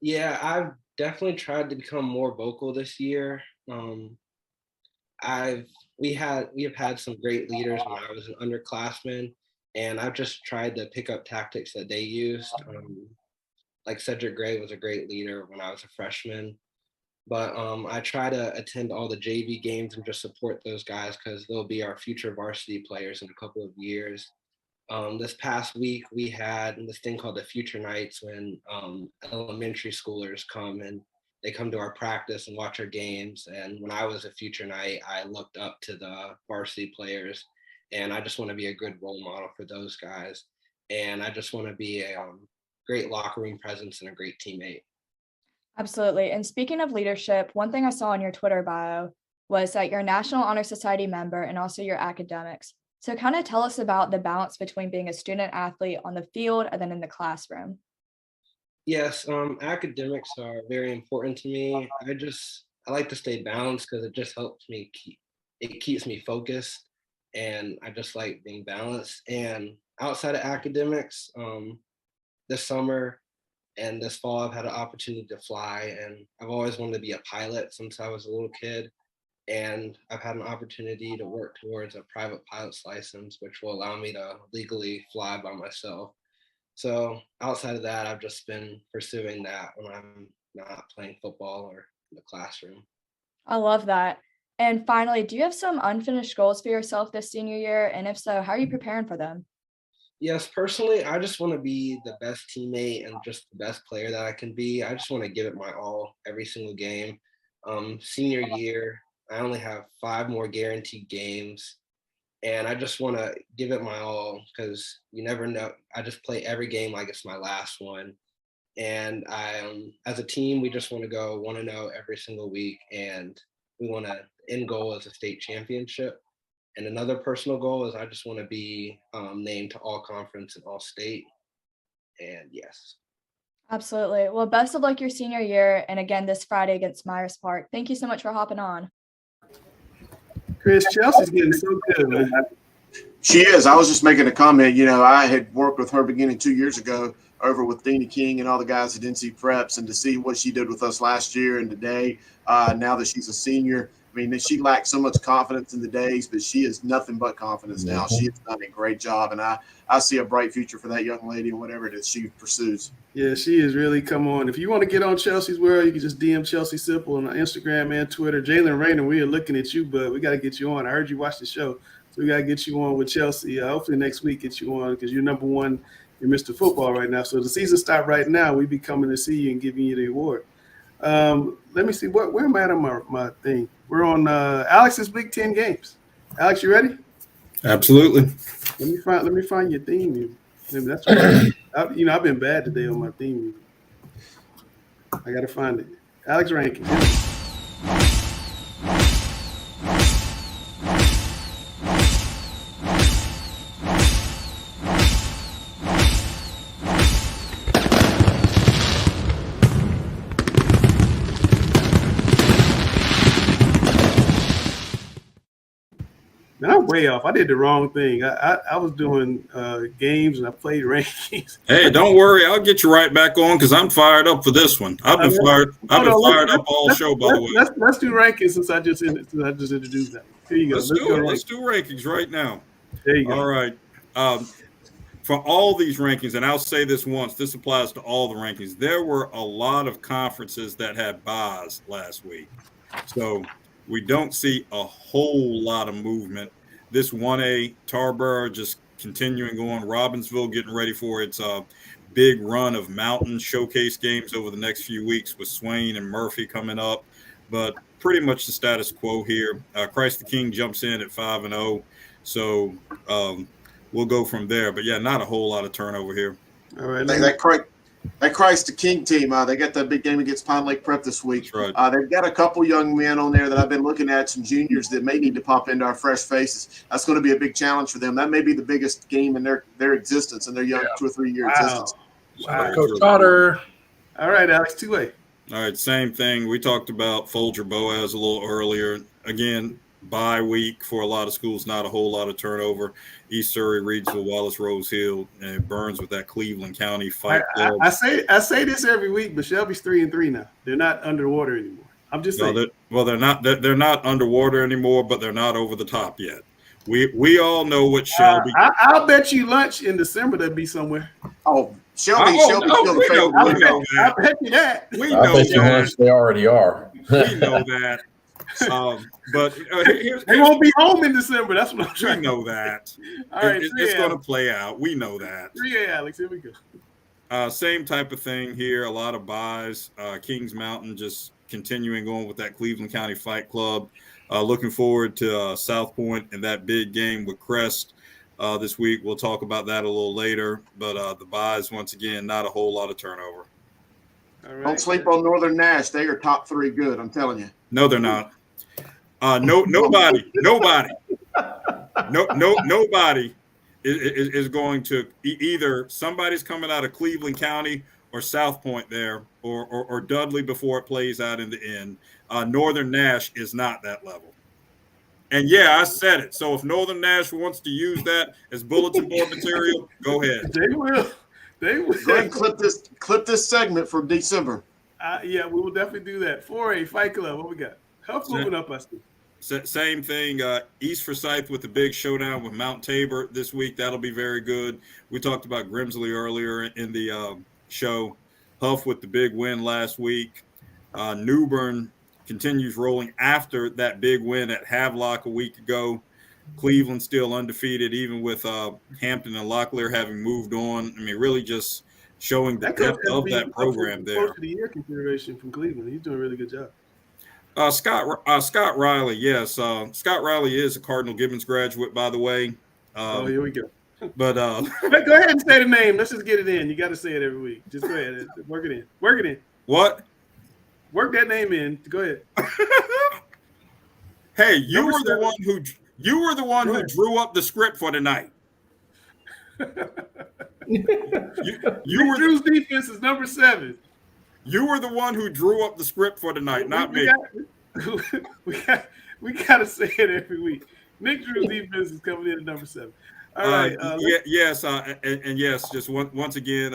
Yeah, I've definitely tried to become more vocal this year. We have had some great leaders when I was an underclassman, and I've just tried to pick up tactics that they used. Like Cedric Gray was a great leader when I was a freshman, but I try to attend all the JV games and just support those guys because they'll be our future varsity players in a couple of years. This past week, we had this thing called the Future Nights when elementary schoolers come and they come to our practice and watch our games. And when I was a Future Night, I looked up to the varsity players, and I just want to be a good role model for those guys. And I just want to be a great locker room presence and a great teammate. Absolutely. And speaking of leadership, one thing I saw in your Twitter bio was that you're a National Honor Society member and also your academics. So kind of tell us about the balance between being a student athlete on the field and then in the classroom. Yes, academics are very important to me. I like to stay balanced because it just helps me keeps me focused, and I just like being balanced. And outside of academics, this summer and this fall, I've had an opportunity to fly, and I've always wanted to be a pilot since I was a little kid. And I've had an opportunity to work towards a private pilot's license, which will allow me to legally fly by myself. So outside of that, I've just been pursuing that when I'm not playing football or in the classroom. I love that. And finally, do you have some unfinished goals for yourself this senior year? And if so, how are you preparing for them? Yes, personally, I just want to be the best teammate and just the best player that I can be. I just want to give it my all every single game. Senior year, I only have 5 more guaranteed games, and I just want to give it my all because you never know. I just play every game like it's my last one. And as a team, we just want to go 1-0 every single week, and we want to end goal as a state championship. And another personal goal is I just want to be named to all conference and all state. And yes. Absolutely. Well, best of luck your senior year. And again, this Friday against Myers Park. Thank you so much for hopping on. Chris, Chelsea's getting so good, man. She is. I was just making a comment. You know, I had worked with her beginning 2 years ago over with Dina King and all the guys at NC Preps, and to see what she did with us last year and today, now that she's a senior, I mean, she lacked so much confidence in the days, but she is nothing but confidence now. She has done a great job, and I see a bright future for that young lady and whatever it is she pursues. Yeah, she has really come on. If you want to get on Chelsea's World, you can just DM Chelsea Simple on Instagram and Twitter. Jalen Rayner, we are looking at you, but we got to get you on. I heard you watch the show, so we got to get you on with Chelsea. Hopefully next week get you on because you're number one in Mr. Football right now. So the season start right now. We be coming to see you and giving you the award. Let me see where am I at on my thing. We're on Alex's Big Ten games. Alex, you ready? Absolutely. Let me find your theme here. Maybe that's right. I've been bad today on my theme music. I got to find it. Alex Rankin. Man, I'm way off. I did the wrong thing. I was doing games and I played rankings. Hey, don't worry. I'll get you right back on because I'm fired up for this one. I've been fired up all show, by the way. Let's do rankings since I just introduced that. Here you go. Let's do rankings right now. There you go. All right. For all these rankings, and I'll say this once, this applies to all the rankings, there were a lot of conferences that had buys last week. So we don't see a whole lot of movement. This 1A, Tarboro just continuing on. Robbinsville getting ready for its big run of mountain showcase games over the next few weeks with Swain and Murphy coming up. But pretty much the status quo here. Christ the King jumps in at 5-0. So we'll go from there. But, yeah, not a whole lot of turnover here. All right. That Christ the King team, they got that big game against Pine Lake Prep this week. That's right. They've got a couple young men on there that I've been looking at, some juniors that may need to pop into our fresh faces. That's going to be a big challenge for them. That may be the biggest game in their existence, in their young 2 or 3 year existence. Wow. Coach Trotter. All right, Alex, 2A. All right, same thing. We talked about Folger Boaz a little earlier. Again, bye week for a lot of schools, not a whole lot of turnover. East Surrey, Reedsville, Wallace, Rose Hill, and Burns with that Cleveland County fight club. I say this every week, but Shelby's 3-3 now. They're not underwater anymore. I'm just saying. They're not underwater anymore, but they're not over the top yet. We all know what Shelby. I'll bet you lunch in December they'll be somewhere. Oh, Shelby's still the favorite. I bet you that. I bet you lunch they already are. We know that. But they won't be home in December. That's what I'm trying. We know that. All right, it's going to play out. We know that. 3A, Alex. Here we go. Same type of thing here. A lot of buys. Kings Mountain just continuing on with that Cleveland County Fight Club. Looking forward to South Point and that big game with Crest this week. We'll talk about that a little later. But the buys, once again, not a whole lot of turnover. All right. Don't sleep on Northern Nash. They are top 3 good, I'm telling you. No, they're not. Nobody is going to either somebody's coming out of Cleveland County or South Point there or Dudley before it plays out in the end. Northern Nash is not that level. And yeah, I said it. So if Northern Nash wants to use that as bulletin board material, go ahead. They will. Go ahead and clip this segment for December. Yeah, we will definitely do that. 4A Fight Club. What we got? Huff moving up, I see. Same thing. East Forsyth with the big showdown with Mount Tabor this week. That'll be very good. We talked about Grimsley earlier in the show. Huff with the big win last week. Newbern continues rolling after that big win at Havelock a week ago. Cleveland still undefeated, even with Hampton and Locklear having moved on. I mean, really just showing the depth of that program there. Coach of the year consideration from Cleveland. He's doing a really good job. Scott Riley, yes. Scott Riley is a Cardinal Gibbons graduate, by the way. Here we go. But go ahead and say the name. Let's just get it in. You got to say it every week. Just go ahead. Work it in. Work it in. What? Work that name in. Go ahead. Hey, you were the one who drew up the script for tonight. Drew's defense is number 7. You were the one who drew up the script for tonight, not me. We got to say it every week. Nick Drew's defense is coming in at number 7. All right. Yes, and yes, just once again,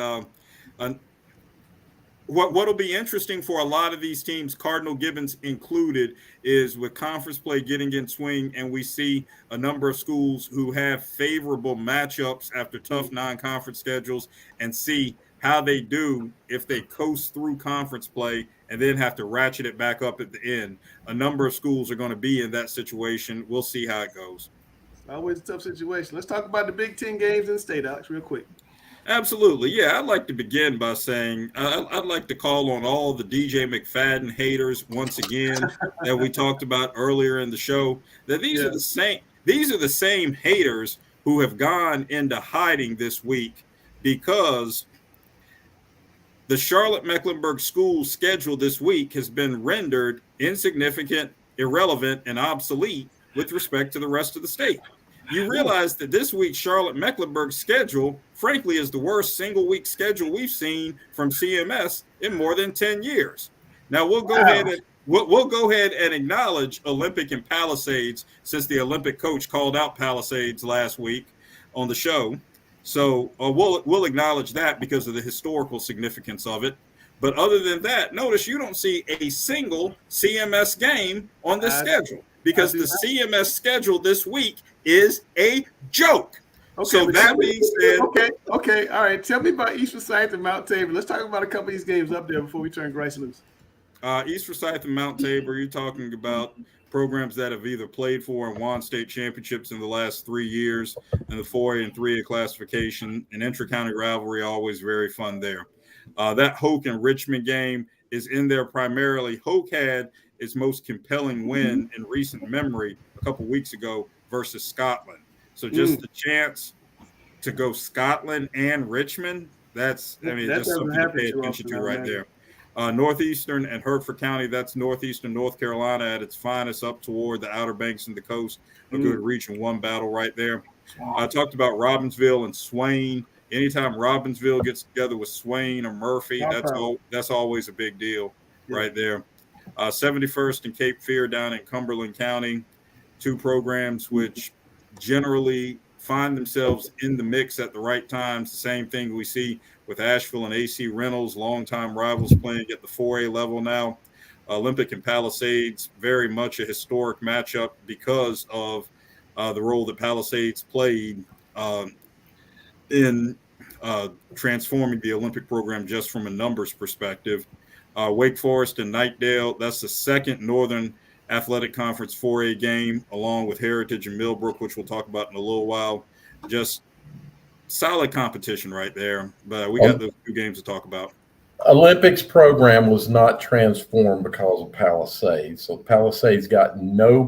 what'll be interesting for a lot of these teams, Cardinal Gibbons included, is with conference play getting in swing, and we see a number of schools who have favorable matchups after tough non-conference schedules, and see how they do if they coast through conference play and then have to ratchet it back up at the end. A number of schools are going to be in that situation. We'll see how it goes. Always a tough situation. Let's talk about the Big Ten games in the state, Alex, real quick. Absolutely. Yeah, I'd like to begin by saying I'd like to call on all the DJ McFadden haters once again that we talked about earlier in the show, that these are the same haters who have gone into hiding this week because the Charlotte-Mecklenburg school schedule this week has been rendered insignificant, irrelevant, and obsolete with respect to the rest of the state. You realize that this week's Charlotte-Mecklenburg schedule, frankly, is the worst single-week schedule we've seen from CMS in more than 10 years. Now, we'll go ahead and acknowledge Olympic and Palisades, since the Olympic coach called out Palisades last week on the show. So we'll acknowledge that because of the historical significance of it. But other than that, notice you don't see a single CMS game on this schedule, because the CMS schedule this week is a joke. Okay, so that being said, okay, all right. Tell me about East Forsyth and Mount Tabor. Let's talk about a couple of these games up there before we turn Grice loose. East Forsyth and Mount Tabor, you're talking about programs that have either played for and won state championships in the last 3 years in the 4A and 3A classification. An intra-county rivalry, always very fun there. That Hoke and Richmond game is in there primarily. Hoke had its most compelling win in recent memory a couple weeks ago versus Scotland. So just the chance to go Scotland and Richmond, that's just something to pay attention to right there. Northeastern and Hertford County, that's northeastern North Carolina at its finest, up toward the Outer Banks and the coast. A good Region 1 battle right there. I talked about Robbinsville and Swain. Anytime Robbinsville gets together with Swain or Murphy, that's always a big deal right there. 71st and Cape Fear down in Cumberland County, two programs which generally find themselves in the mix at the right times. The same thing we see with Asheville and AC Reynolds, longtime rivals playing at the 4A level now. Olympic and Palisades, very much a historic matchup because of the role that Palisades played in transforming the Olympic program just from a numbers perspective. Wake Forest and Knightdale, that's the second Northern Athletic Conference 4A game, along with Heritage and Millbrook, which we'll talk about in a little while. Just solid competition right there, but we got those two games to talk about. Olympics program was not transformed because of Palisades. So Palisades got no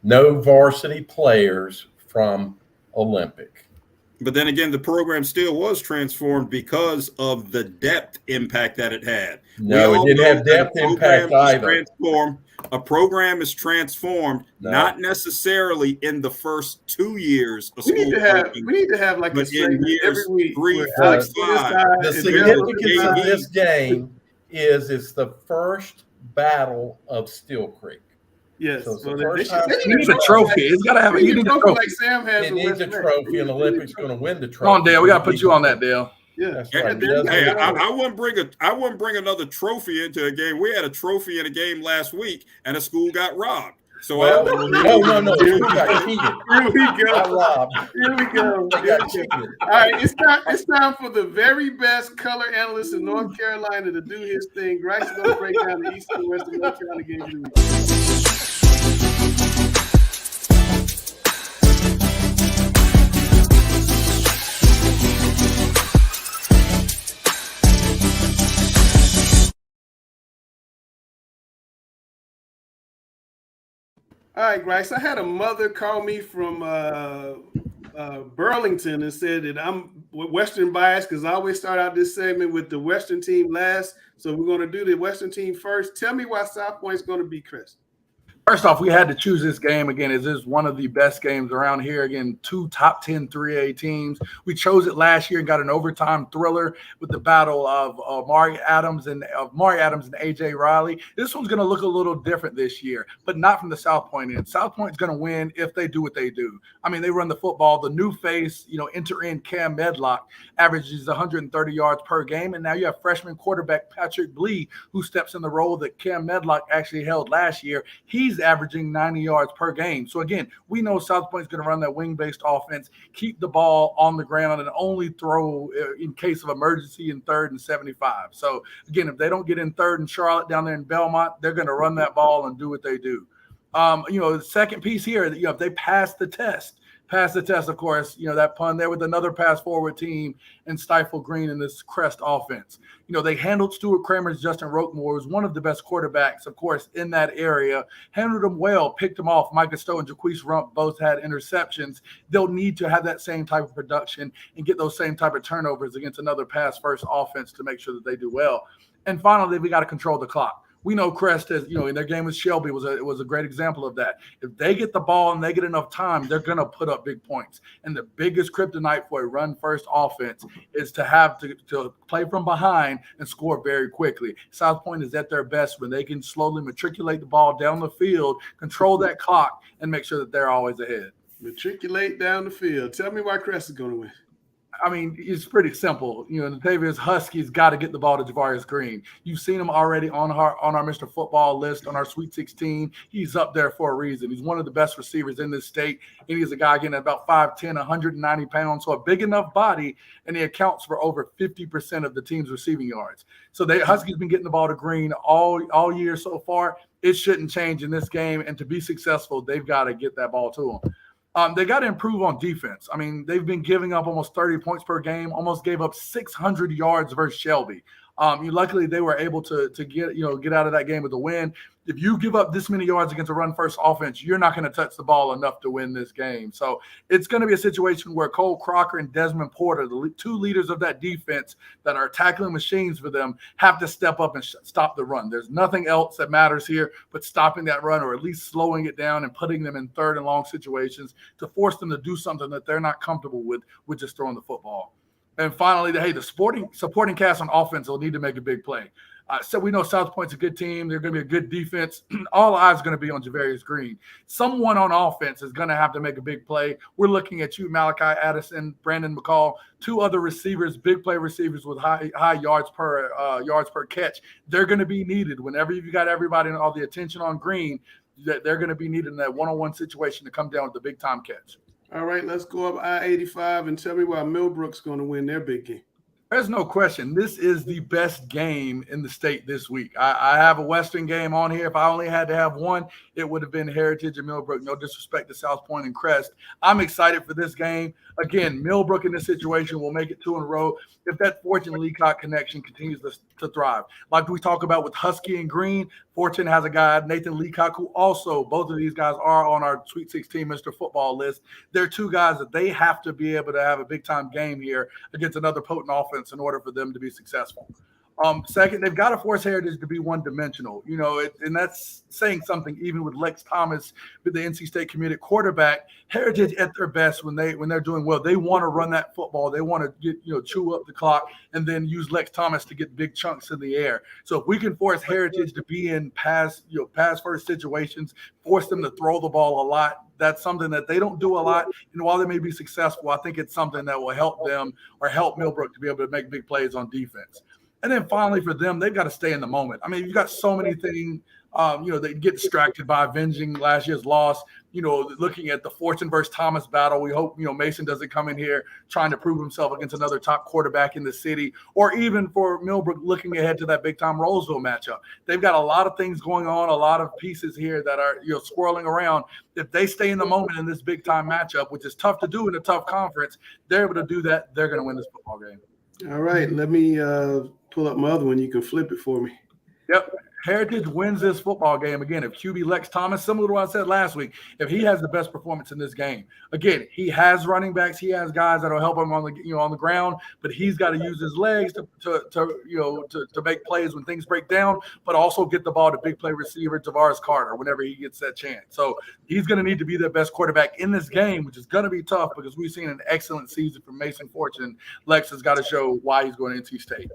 varsity players from Olympic. But then again, the program still was transformed because of the depth impact that it had. No, it didn't have depth impact either. A program is transformed, not necessarily in the first 2 years of school. We need to have like a segment every week. 3, 4, 5. The significance of this game is it's the first battle of Steel Creek. Yes, so you need a trophy. It's got to have a trophy. Like Sam has. It needs a trophy, and Olympics going to win the trophy. Come on, Dale. We got to put you on that, Dale. Yeah, that's right. Hey, I wouldn't bring another trophy into a game. We had a trophy in a game last week, and a school got robbed. So no. We got cheated. Here we go. Here we go. All right, it's time for the very best color analyst in North Carolina to do his thing. Grice is going to break down the East and West of North Carolina games of the week. All right, Grice. I had a mother call me from Burlington and said that I'm Western biased because I always start out this segment with the Western team last. So we're going to do the Western team first. Tell me why South Point's going to beat Chris. First off, we had to choose this game again. This is one of the best games around here. Again, two top 10 3A teams. We chose it last year and got an overtime thriller with the battle of Mari Adams and AJ Riley. This one's going to look a little different this year, but not from the South Point end. South Point's going to win if they do what they do. I mean, they run the football. The new face, enter in Cam Medlock, averages 130 yards per game, and now you have freshman quarterback Patrick Blee, who steps in the role that Cam Medlock actually held last year. He's averaging 90 yards per game. So again, we know South Point's going to run that wing-based offense, keep the ball on the ground, and only throw in case of emergency in 3rd and 75. So again, if they don't get in 3rd and Charlotte down there in Belmont, they're going to run that ball and do what they do. The second piece here, if they pass the test, pass the test, of course, that pun there with another pass forward team and stifle Green in this Crest offense. They handled Stuart Kramer's Justin Roquemore, who's one of the best quarterbacks, of course, in that area. Handled him well, picked him off. Micah Stowe and Jaquise Rump both had interceptions. They'll need to have that same type of production and get those same type of turnovers against another pass-first offense to make sure that they do well. And finally, we got to control the clock. We know Crest has, in their game with Shelby was a great example of that. If they get the ball and they get enough time, they're going to put up big points. And the biggest kryptonite for a run-first offense is to have to play from behind and score very quickly. South Point is at their best when they can slowly matriculate the ball down the field, control that clock, and make sure that they're always ahead. Matriculate down the field. Tell me why Crest is going to win. I mean, it's pretty simple. Natavius Husky's got to get the ball to Javarius Green. You've seen him already on our Mr. Football list, on our Sweet 16. He's up there for a reason. He's one of the best receivers in this state, and he's a guy getting about 5'10", 190 pounds, so a big enough body, and he accounts for over 50% of the team's receiving yards. So Husky's been getting the ball to Green all year so far. It shouldn't change in this game, and to be successful, they've got to get that ball to him. They got to improve on defense. I mean, they've been giving up almost 30 points per game, almost gave up 600 yards versus Shelby. Luckily, they were able to get out of that game with a win. If you give up this many yards against a run-first offense, you're not going to touch the ball enough to win this game. So it's going to be a situation where Cole Crocker and Desmond Porter, the two leaders of that defense that are tackling machines for them, have to step up and stop the run. There's nothing else that matters here but stopping that run, or at least slowing it down and putting them in third and long situations to force them to do something that they're not comfortable with just throwing the football. And finally, the supporting cast on offense will need to make a big play. So we know South Point's a good team. They're going to be a good defense. All eyes are going to be on Javarius Green. Someone on offense is going to have to make a big play. We're looking at you, Malachi Addison, Brandon McCall, two other receivers, big play receivers with high yards per catch. They're going to be needed whenever you've got everybody and all the attention on Green. They're going to be needed in that one-on-one situation to come down with the big time catch. All right, let's go up I-85 and tell me why Millbrook's going to win their big game. There's no question. This is the best game in the state this week. I have a Western game on here. If I only had to have one, it would have been Heritage and Millbrook. No disrespect to South Point and Crest. I'm excited for this game. Again, Millbrook in this situation will make it 2 in a row if that Fortune Leacock connection continues to thrive. Like we talk about with Husky and Green, Fortune has a guy, Nathan Leacock, who also, both of these guys are on our Sweet 16 Mr. Football list. They're two guys that they have to be able to have a big-time game here against another potent offense in order for them to be successful. Second, they've got to force Heritage to be one-dimensional, and that's saying something. Even with Lex Thomas, with the NC State committed quarterback, Heritage at their best when they're doing well, they want to run that football. They want to get chew up the clock and then use Lex Thomas to get big chunks in the air. So if we can force Heritage to be in pass first situations, force them to throw the ball a lot, that's something that they don't do a lot. And while they may be successful, I think it's something that will help them or help Millbrook to be able to make big plays on defense. And then finally for them, they've got to stay in the moment. I mean, you've got so many things, they get distracted by avenging last year's loss, looking at the Fortune versus Thomas battle. We hope, Mason doesn't come in here trying to prove himself against another top quarterback in the city, or even for Millbrook looking ahead to that big-time Roseville matchup. They've got a lot of things going on, a lot of pieces here that are, swirling around. If they stay in the moment in this big-time matchup, which is tough to do in a tough conference, they're able to do that. They're going to win this football game. All right, let me pull up my other one. You can flip it for me. Yep. Heritage wins this football game. Again, if QB Lex Thomas, similar to what I said last week, if he has the best performance in this game, again, he has running backs, he has guys that'll help him on the ground, but he's got to use his legs to make plays when things break down, but also get the ball to big play receiver Tavares Carter whenever he gets that chance. So he's going to need to be their best quarterback in this game, which is going to be tough because we've seen an excellent season from Mason Fortune. Lex has got to show why he's going to NC State.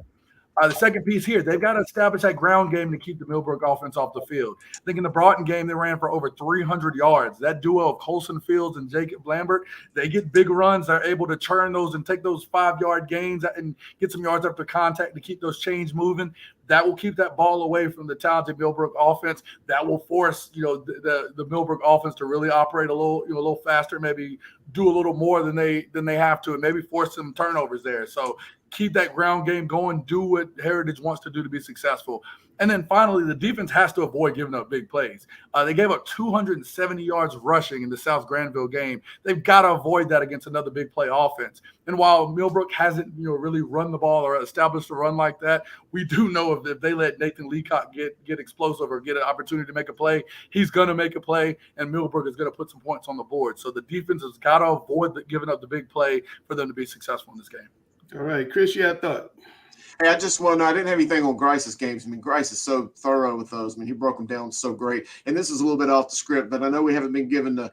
The second piece here, they've got to establish that ground game to keep the Millbrook offense off the field. I think in the Broughton game, they ran for over 300 yards. That duo of Colson Fields and Jacob Lambert, they get big runs. They're able to churn those and take those 5-yard gains and get some yards after contact to keep those chains moving. That will keep that ball away from the talented Millbrook offense. That will force, the Millbrook offense to really operate a little faster, maybe do a little more than they have to, and maybe force some turnovers there. So keep that ground game going. Do what Heritage wants to do to be successful. And then finally, the defense has to avoid giving up big plays. They gave up 270 yards rushing in the South Granville game. They've got to avoid that against another big play offense. And while Millbrook hasn't, really run the ball or established a run like that, we do know if they let Nathan Leacock get explosive or get an opportunity to make a play, he's going to make a play, and Millbrook is going to put some points on the board. So the defense has got to avoid giving up the big play for them to be successful in this game. All right, Chris, you had a thought? Hey, I didn't have anything on Grice's games. I mean, Grice is so thorough with those. I mean, he broke them down so great. And this is a little bit off the script, but I know we haven't been given the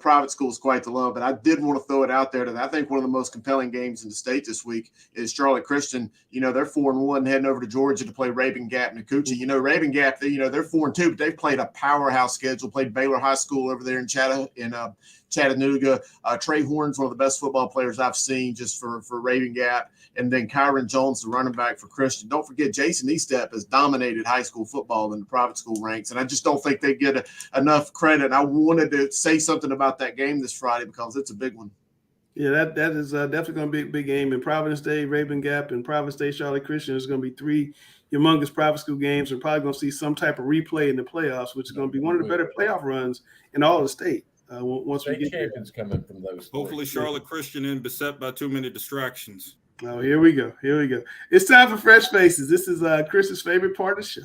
private schools quite the love, but I did want to throw it out there that I think one of the most compelling games in the state this week is Charlotte Christian. They're 4-1 heading over to Georgia to play Rabun Gap and Akuchi. Rabun Gap, they're 4-2, but they've played a powerhouse schedule, played Baylor High School over there in Chattanooga. Trey Horn's one of the best football players I've seen just for Rabun Gap. And then Kyron Jones, the running back for Christian. Don't forget, Jason Estep has dominated high school football in the private school ranks, and I just don't think they get enough credit. I wanted to say something about that game this Friday because it's a big one. Yeah, that is definitely going to be a big game. In Providence Day, Rabun Gap, and Providence Day, Charlotte Christian, there's going to be 3 humongous private school games. We're probably going to see some type of replay in the playoffs, which is going to be one of the better playoff runs in all of the state. Once we get champions coming from those. Hopefully, Charlotte Christian isn't beset by too many distractions. Oh, here we go. It's time for Fresh Faces. This is Chris's favorite part of the show.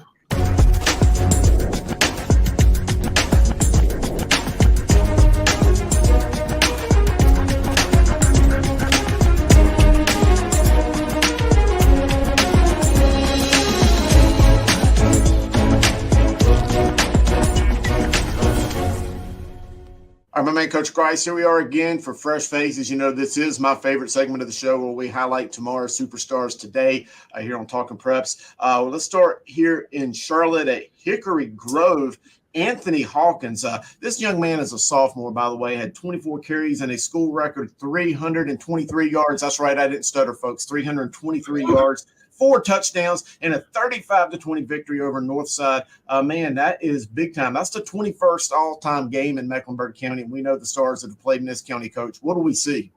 All right, my man, Coach Grice, here we are again for Fresh Faces. This is my favorite segment of the show where we highlight tomorrow's superstars today here on Talking Preps. Let's start here in Charlotte at Hickory Grove. Anthony Hawkins. This young man is a sophomore, by the way, had 24 carries and a school record 323 yards. That's right, I didn't stutter, folks. 323 yards. 4 touchdowns, and a 35-20 victory over Northside. Man, that is big time. That's the 21st all-time game in Mecklenburg County, and we know the stars that have played in this county, Coach. What do we see?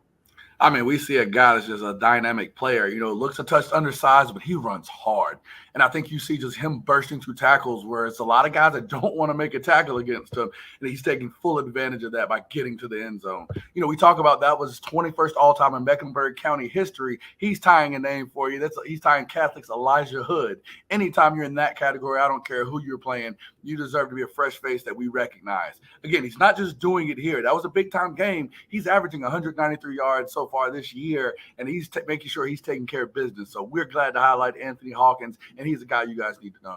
I mean, we see a guy that's just a dynamic player, looks a touch undersized, but he runs hard. And I think you see just him bursting through tackles where it's a lot of guys that don't want to make a tackle against him. And he's taking full advantage of that by getting to the end zone. We talk about that was his 21st all-time in Mecklenburg County history. He's tying a name for you. He's tying Catholic's Elijah Hood. Anytime you're in that category, I don't care who you're playing, you deserve to be a fresh face that we recognize. Again, he's not just doing it here. That was a big-time game. He's averaging 193 yards so far this year, and he's making sure he's taking care of business. So we're glad to highlight Anthony Hawkins, and he's a guy you guys need to know.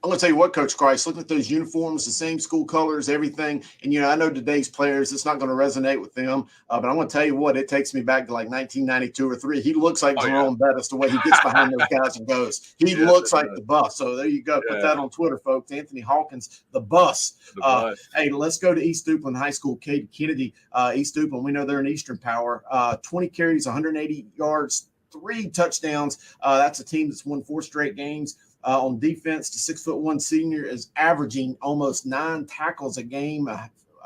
I'm going to tell you what, Coach Grice, look at those uniforms, the same school colors, everything. And, I know today's players, it's not going to resonate with them. But I'm going to tell you what, it takes me back to like 1992 or 3. He looks like Jerome Bettis, the way he gets behind those guys and goes. He looks like the bus. So there you go. Put that on Twitter, folks. Anthony Hawkins, the bus. Hey, let's go to East Duplin High School. Kate Kennedy, East Duplin. We know they're an Eastern power. 20 carries, 180 yards, 3 touchdowns. That's a team that's won 4 straight games. On defense, the 6'1" senior is averaging almost 9 tackles a game,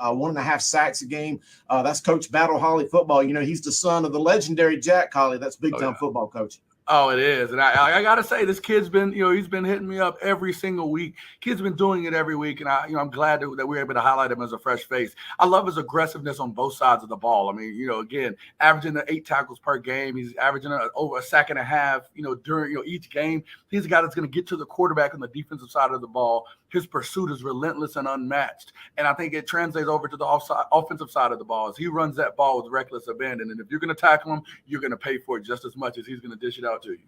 1.5 sacks a game. That's Coach Battle Holly football. He's the son of the legendary Jack Holly. That's big time football, Coach. Oh, it is. And I got to say, this kid's been, he's been hitting me up every single week. Kid's been doing it every week. And I'm glad that we're able to highlight him as a fresh face. I love his aggressiveness on both sides of the ball. I mean, again, averaging the 8 tackles per game. He's averaging over 1.5 sacks, during, each game. He's a guy that's going to get to the quarterback on the defensive side of the ball. His pursuit is relentless and unmatched. And I think it translates over to the offensive side of the ball. As he runs that ball with reckless abandon. And if you're going to tackle him, you're going to pay for it just as much as he's going to dish it out to you.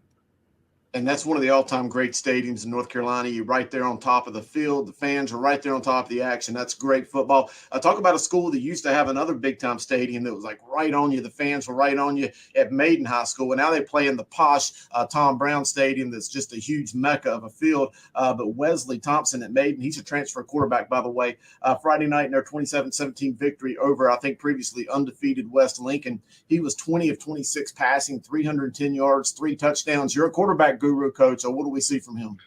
And that's one of the all-time great stadiums in North Carolina. You're right there on top of the field. The fans are right there on top of the action. That's great football. Talk about a school that used to have another big-time stadium that was like right on you. The fans were right on you at Maiden High School. And now they play in the posh Tom Brown Stadium that's just a huge mecca of a field. But Wesley Thompson at Maiden, he's a transfer quarterback, by the way. Friday night in their 27-17 victory over, I think, previously undefeated West Lincoln. He was 20 of 26 passing, 310 yards, 3 touchdowns. You're a quarterback guru coach. What do we see from him?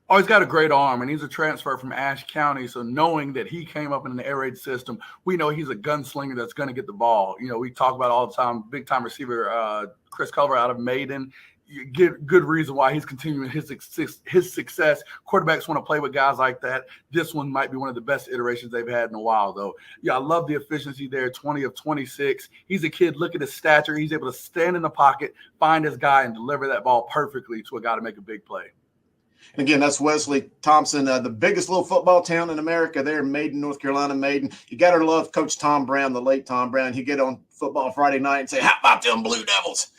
Oh, he's got a great arm, and he's a transfer from Ashe County. So knowing that he came up in an air raid system, we know he's a gunslinger that's going to get the ball. We talk about all the time, big-time receiver Chris Culver out of Maiden. You get good reason why he's continuing his success. Quarterbacks want to play with guys like that. This one might be one of the best iterations they've had in a while, though. Yeah, I love the efficiency there, 20 of 26. He's a kid. Look at his stature. He's able to stand in the pocket, find his guy, and deliver that ball perfectly to a guy to make a big play. And again, that's Wesley Thompson, the biggest little football town in America there in Maiden, North Carolina, Maiden. You got to love Coach Tom Brown, the late Tom Brown. He get on football Friday night and say, how about them Blue Devils?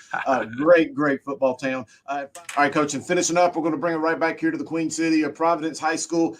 Great football town. All right, Coach, and finishing up, we're going to bring it right back here to the Queen City of Providence High School.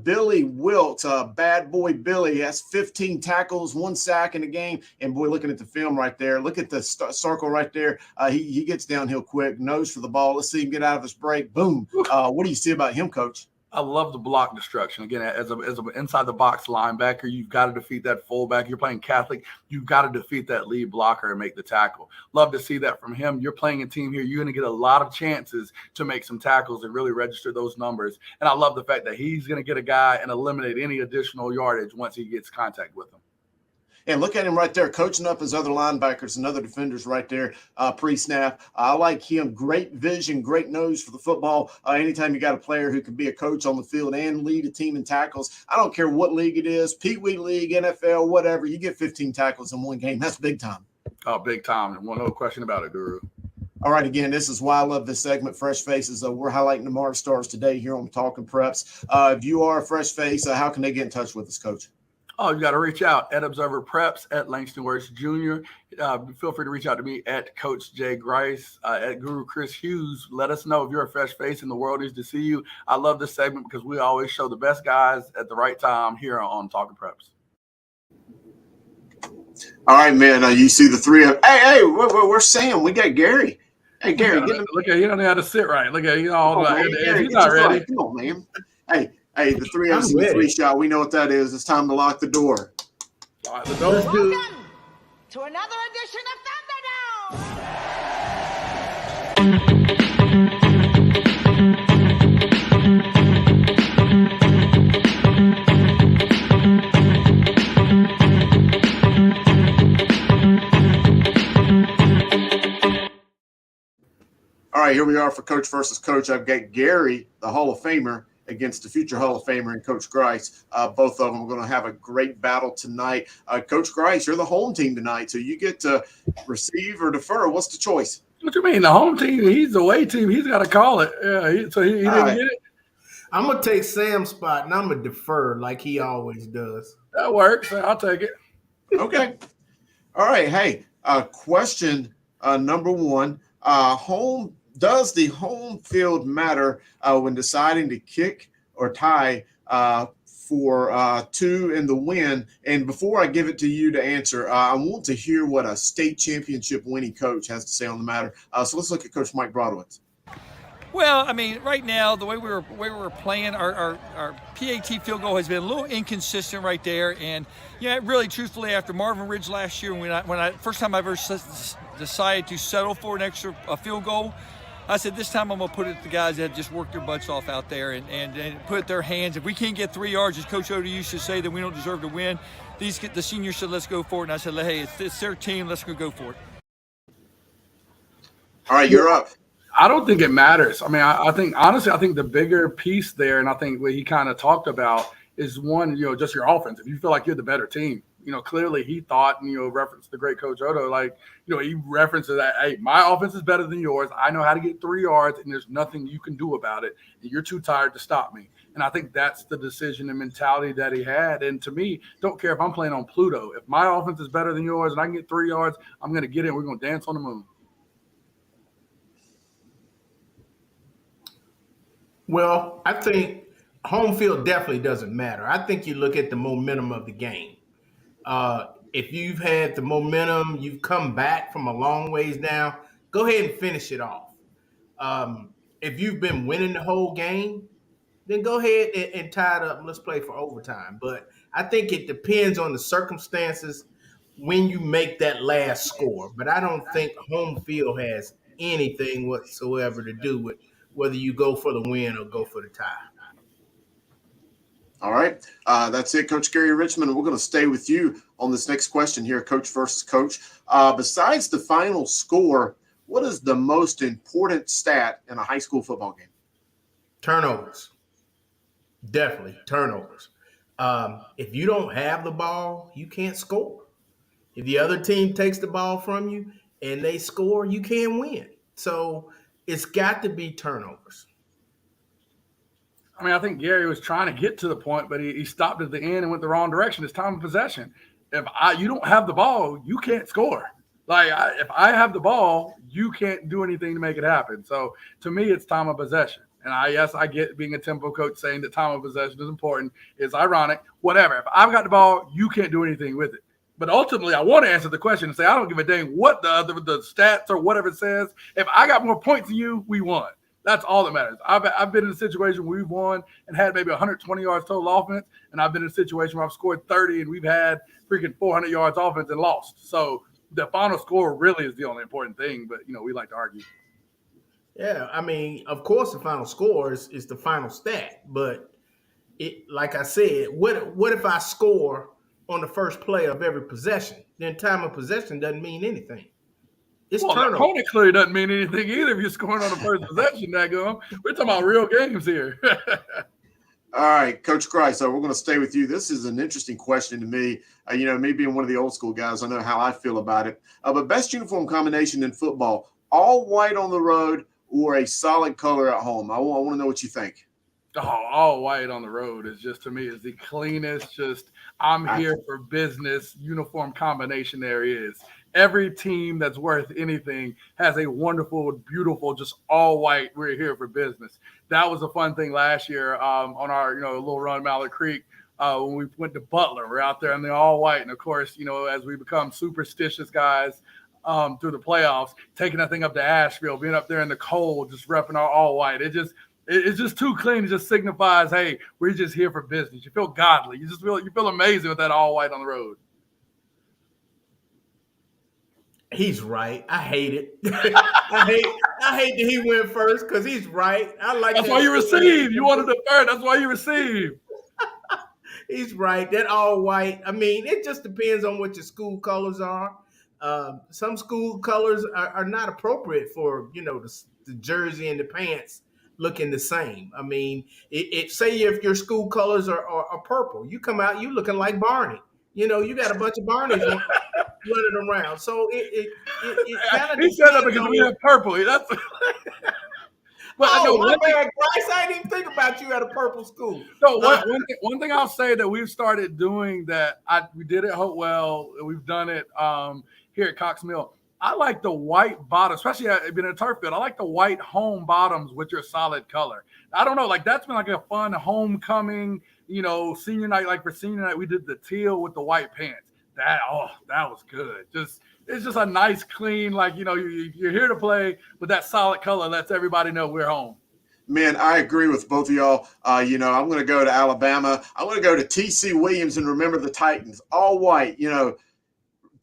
Billy Wilt, bad boy Billy, has 15 tackles, 1 sack in the game. And, boy, looking at the film right there, look at the circle right there. He gets downhill quick, nose for the ball. Let's see him get out of his break. Boom. What do you see about him, Coach? I love the block destruction. Again, as an inside the box linebacker, you've got to defeat that fullback. You're playing Catholic. You've got to defeat that lead blocker and make the tackle. Love to see that from him. You're playing a team here. You're going to get a lot of chances to make some tackles and really register those numbers. And I love the fact that he's going to get a guy and eliminate any additional yardage once he gets contact with him. And look at him right there, coaching up his other linebackers and other defenders right there pre-snap. I like him. Great vision, great nose for the football. Anytime you got a player who can be a coach on the field and lead a team in tackles, I don't care what league it is, Pee Wee League, NFL, whatever, you get 15 tackles in one game. That's big time. Oh, big time. No question about it, Guru. All right, again, this is why I love this segment, Fresh Faces. We're highlighting the Mars Stars today here on Talking Preps. If you are a fresh face, how can they get in touch with us, Coach? Oh, you got to reach out at Observer Preps, at Langston Works Jr. Feel free to reach out to me at Coach Jay Grice, at Guru Chris Hughes. Let us know if you're a fresh face and the world needs to see you. I love this segment because we always show the best guys at the right time here on Talking Preps. All right, man. You see the three of where's Sam? We got Gary. Hey, Gary. Look at, he don't know how to sit right. Look at, he's Gary, not ready. Come on, man. Hey, the 3 of us in the 3 shot. We know what that is. It's time to lock the door. Lock the door. Welcome to another edition of All right, here we are for Coach versus Coach. I've got Gary, the Hall of Famer, against the future Hall of Famer and Coach Grice. Both of them are going to have a great battle tonight. Coach Grice, you're the home team tonight, so you get to receive or defer. What's the choice? What you mean? The home team? He's the away team. He's got to call it. Yeah, he didn't get it. I'm going to take Sam's spot, and I'm going to defer like he always does. That works. I'll take it. Okay. All right. Hey, question number 1. Does the home field matter when deciding to kick or tie for 2 in the win? And before I give it to you to answer, I want to hear what a state championship winning coach has to say on the matter. So let's look at Coach Mike Brodowitz. Well, I mean, right now, the way we were playing, our PAT field goal has been a little inconsistent right there. And, yeah, really, truthfully, after Marvin Ridge last year, when I first time I ever decided to settle for an extra field goal, I said, this time I'm going to put it to the guys that just worked their butts off out there and put it their hands. If we can't get 3 yards, as Coach Oda used to say, then we don't deserve to win. The seniors said, let's go for it. And I said, hey, it's their team. Let's go for it. All right, you're up. I don't think it matters. I mean, I think, honestly, I think the bigger piece there, and I think what he kind of talked about is one, just your offense. If you feel like you're the better team, clearly he thought, referenced the great Coach Odo, he references that, hey, my offense is better than yours. I know how to get 3 yards, and there's nothing you can do about it. And you're too tired to stop me. And I think that's the decision and mentality that he had. And to me, don't care if I'm playing on Pluto. If my offense is better than yours and I can get 3 yards, I'm going to get it. We're going to dance on the moon. Well, I think home field definitely doesn't matter. I think you look at the momentum of the game. If you've had the momentum, you've come back from a long ways down, go ahead and finish it off. If you've been winning the whole game, then go ahead and tie it up and let's play for overtime. But I think it depends on the circumstances when you make that last score. But I don't think home field has anything whatsoever to do with whether you go for the win or go for the tie. All right. That's it, Coach Gary Richmond. We're going to stay with you on this next question here, Coach versus Coach. Besides the final score, what is the most important stat in a high school football game? Turnovers. Definitely turnovers. If you don't have the ball, you can't score. If the other team takes the ball from you and they score, you can't win. So it's got to be turnovers. I mean, I think Gary was trying to get to the point, but he stopped at the end and went the wrong direction. It's time of possession. If you don't have the ball, you can't score. Like, if I have the ball, you can't do anything to make it happen. So, to me, it's time of possession. And I get being a tempo coach saying that time of possession is important. It's ironic. Whatever. If I've got the ball, you can't do anything with it. But ultimately, I want to answer the question and say, I don't give a dang what the stats or whatever it says. If I got more points than you, we won. That's all that matters. I've been in a situation where we've won and had maybe 120 yards total offense, and I've been in a situation where I've scored 30 and we've had freaking 400 yards offense and lost. So the final score really is the only important thing, but, we like to argue. Yeah, I mean, of course, the final score is the final stat, but like I said, what if I score on the first play of every possession? Then time of possession doesn't mean anything. It's turnover. The opponent clearly doesn't mean anything either if you're scoring on the first possession. We're talking about real games here. All right, Coach Grice, so we're going to stay with you. This is an interesting question to me. Me being one of the old school guys, I know how I feel about it. But best uniform combination in football, all white on the road or a solid color at home? I want to know what you think. Oh, all white on the road is just, to me, is the cleanest, just I'm here for business uniform combination there is. Every team that's worth anything has a wonderful, beautiful, just all white. We're here for business. That was a fun thing last year on our, little run Mallard Creek when we went to Butler. We're out there and they're all white. And of course, as we become superstitious guys through the playoffs, taking that thing up to Asheville, being up there in the cold, just repping our all white. It's just too clean. It just signifies, hey, we're just here for business. You feel godly. You feel amazing with that all white on the road. He's right. I hate it. I hate that he went first because he's right. I like. That's why you receive. You wanted the third. That's why you receive. He's right. That all white. I mean, it just depends on what your school colors are. Some school colors are not appropriate for the jersey and the pants looking the same. I mean, say if your school colors are purple, you come out, you looking like Barney. You got a bunch of Barneys running around. So it kind of. He said that because we have purple. That's. But my bad, Bryce. I didn't even think about you at a purple school. No, one thing I'll say that we've started doing that we did at Hopewell, we've done it here at Cox Mill. I like the white bottom, especially being in a turf field. I like the white home bottoms with your solid color. I don't know, that's been like a fun homecoming, senior night. Like for senior night, we did the teal with the white pants. That was good. It's just a nice, clean, you're here to play, but that solid color lets everybody know we're home. Man, I agree with both of y'all. I'm going to go to Alabama. I'm going to go to T.C. Williams and remember the Titans, all white.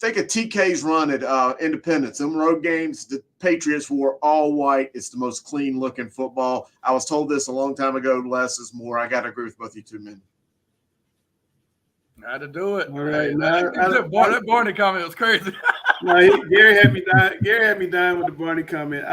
Think of TK's run at Independence. Them road games, the Patriots wore all white. It's the most clean-looking football. I was told this a long time ago. Less is more. I got to agree with both you two men. Had to do it. All right. That Barney comment was crazy. No, Gary had me dying with the Barney comment.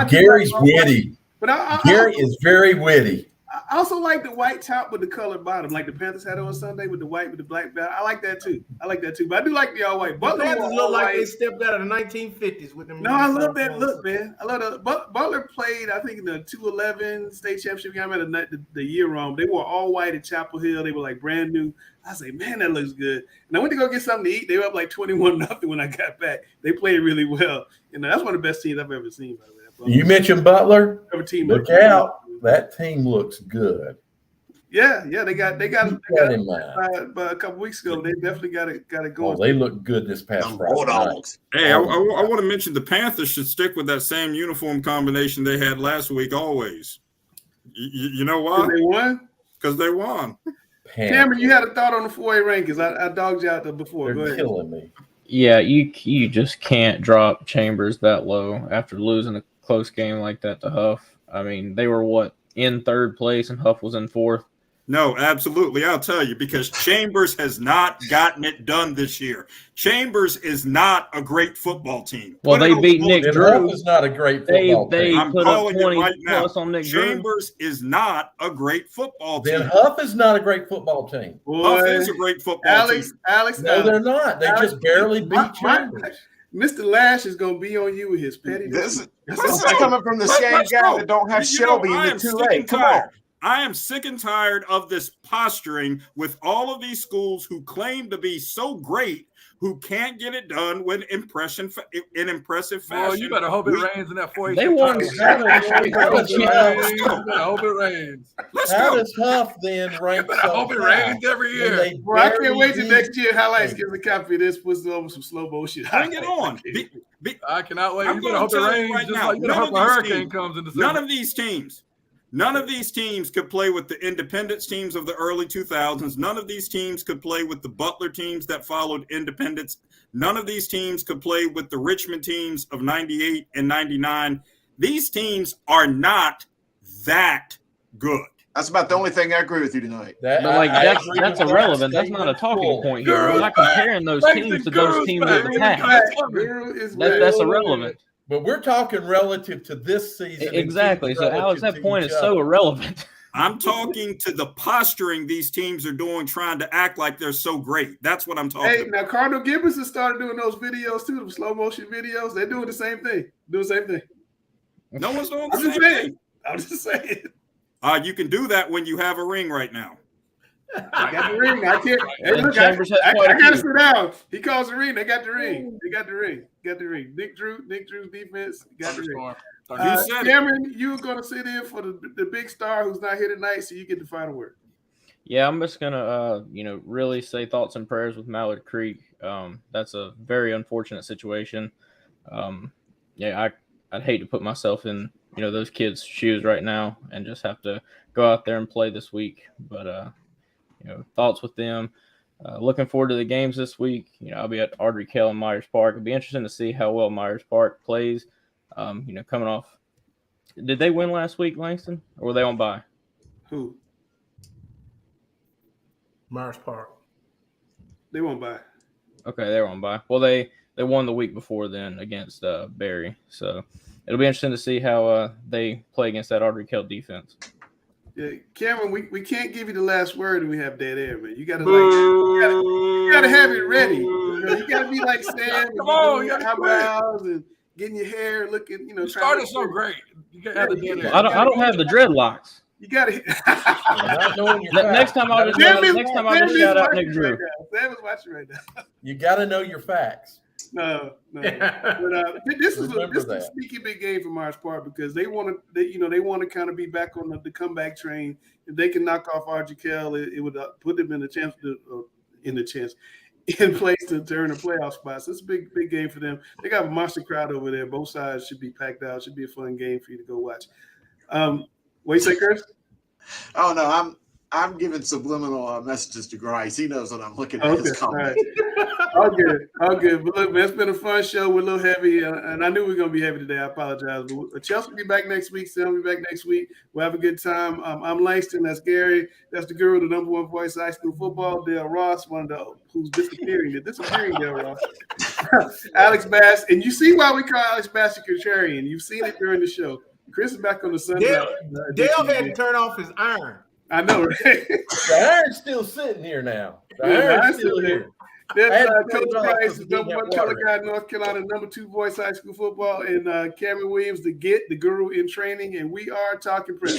Gary's witty. But Gary is very witty. I also like the white top with the colored bottom, like the Panthers had on Sunday with the white with the black belt. I like that too. But I do like the all white. Butler Panthers look like they stepped out of the 1950s with them. No, I love that look, man. I love that. Butler played, I think, in the 211 state championship game. I had the year wrong. They were all white at Chapel Hill. They were like brand new. I was like, man, that looks good. And I went to go get something to eat. They were up like 21-0 when I got back. They played really well. That's one of the best teams I've ever seen, by the way. You mentioned Butler. Look out. That team looks good. Yeah, they got it a couple weeks ago. They definitely got it going. They look good this past Friday night. Hey, I want to mention the Panthers should stick with that same uniform combination they had last week always. You know why? They won? Because they won. Cameron, you had a thought on the 4A rankings. I dogged you out there before. They're killing me. Yeah, you just can't drop Chambers that low after losing a close game like that to Huff. I mean, they were in third place and Huff was in fourth. No, absolutely. I'll tell you, because Chambers has not gotten it done this year. Chambers is not a great football team. Well, they beat Nick Drew. Huff is not a great football team. I'm put up calling 20 it right now. plus on Nick Drew. Chambers is not a great football team. Then Huff is not a great football team. Huff is a great football team. Alex, no, they're not. They just barely beat Chambers. Mr. Lash is going to be on you with his petty. This is coming from the same guy that don't have Shelby in the 2A. Come on. I am sick and tired of this posturing with all of these schools who claim to be so great, who can't get it done in impressive fashion. Well, you better hope it rains in that 4-H. They won. Hope it rains. How does Huff then rank? I hope it rains every year. Well, I can't wait till next year. Highlights gives a copy of this, puts it over some slow motion. Bring it on. I cannot wait. I'm you better hope it rains. right just now. like you better hope a hurricane comes in December. None of these teams could play with the Independence teams of the early 2000s. None of these teams could play with the Butler teams that followed Independence. None of these teams could play with the Richmond teams of 98 and 99. These teams are not that good. That's about the only thing I agree with you tonight. That's irrelevant. That's not a talking point here. We're not comparing those teams to those teams in the past. That's irrelevant. But we're talking relative to this season. Exactly. So, Alex, that point is so irrelevant. I'm talking to the posturing these teams are doing, trying to act like they're so great. That's what I'm talking about. Now Cardinal Gibbons has started doing those videos too, the slow motion videos. They're doing the same thing. No one's doing the same thing. I'm just saying. You can do that when you have a ring right now. I got the ring. I can't. Hey, look, I got to sit down. He calls the ring. They got the ring. Got the ring. Nick Drew's defense got the ring. Cameron, you were going to sit in for the big star who's not here tonight, so you get the final word. Yeah, I'm just gonna, really say thoughts and prayers with Mallard Creek. That's a very unfortunate situation. I'd hate to put myself in, those kids' shoes right now and just have to go out there and play this week. But thoughts with them. Looking forward to the games this week. I'll be at Audrey Kell and Myers Park. It'll be interesting to see how well Myers Park plays. Coming off. Did they win last week, Langston, or were they on bye? Who? Myers Park. They won bye. Okay, they were on bye. Well, they won the week before then against Barry. So it'll be interesting to see how they play against that Audrey Kell defense. Yeah, Cameron, we can't give you the last word and we have dead air, man. You gotta you gotta have it ready. You gotta be like Sam. Come on, you got eyebrows and getting your hair looking, You started so great. You gotta have the dead air. I don't have the dreadlocks. You gotta next time I'll just shout out Nick Drew. Sam is watching right now. You gotta know your facts. No. But this is a sneaky big game for Myers Park because they want to kind of be back on the comeback train. If they can knock off Audrey Kell, it would put them in place to turn a playoff spot. So it's a big game for them. They got a monster crowd over there. Both sides should be packed out. Should be a fun game for you to go watch. What you say, Chris? Oh no, I'm giving subliminal messages to Grice. He knows what I'm looking at. His comment. All good. But look, man, it's been a fun show. We're a little heavy, and I knew we were going to be heavy today. I apologize. But Chelsea will be back next week. Sam will be back next week. We'll have a good time. I'm Langston. That's Gary. That's the guru, the number one voice of high school football. Dale Ross, who's disappearing. Dale Ross. Alex Bass. And you see why we call Alex Bass a contrarian. You've seen it during the show. Chris is back on the Sunday. Dale had to turn off his iron. I know, right? The iron's still sitting here now. The iron's still here. That's Coach Price, the number one color guy in North Carolina, number 2 voice high school football, and Cameron Williams, the guru in training, and we are Talking Prep.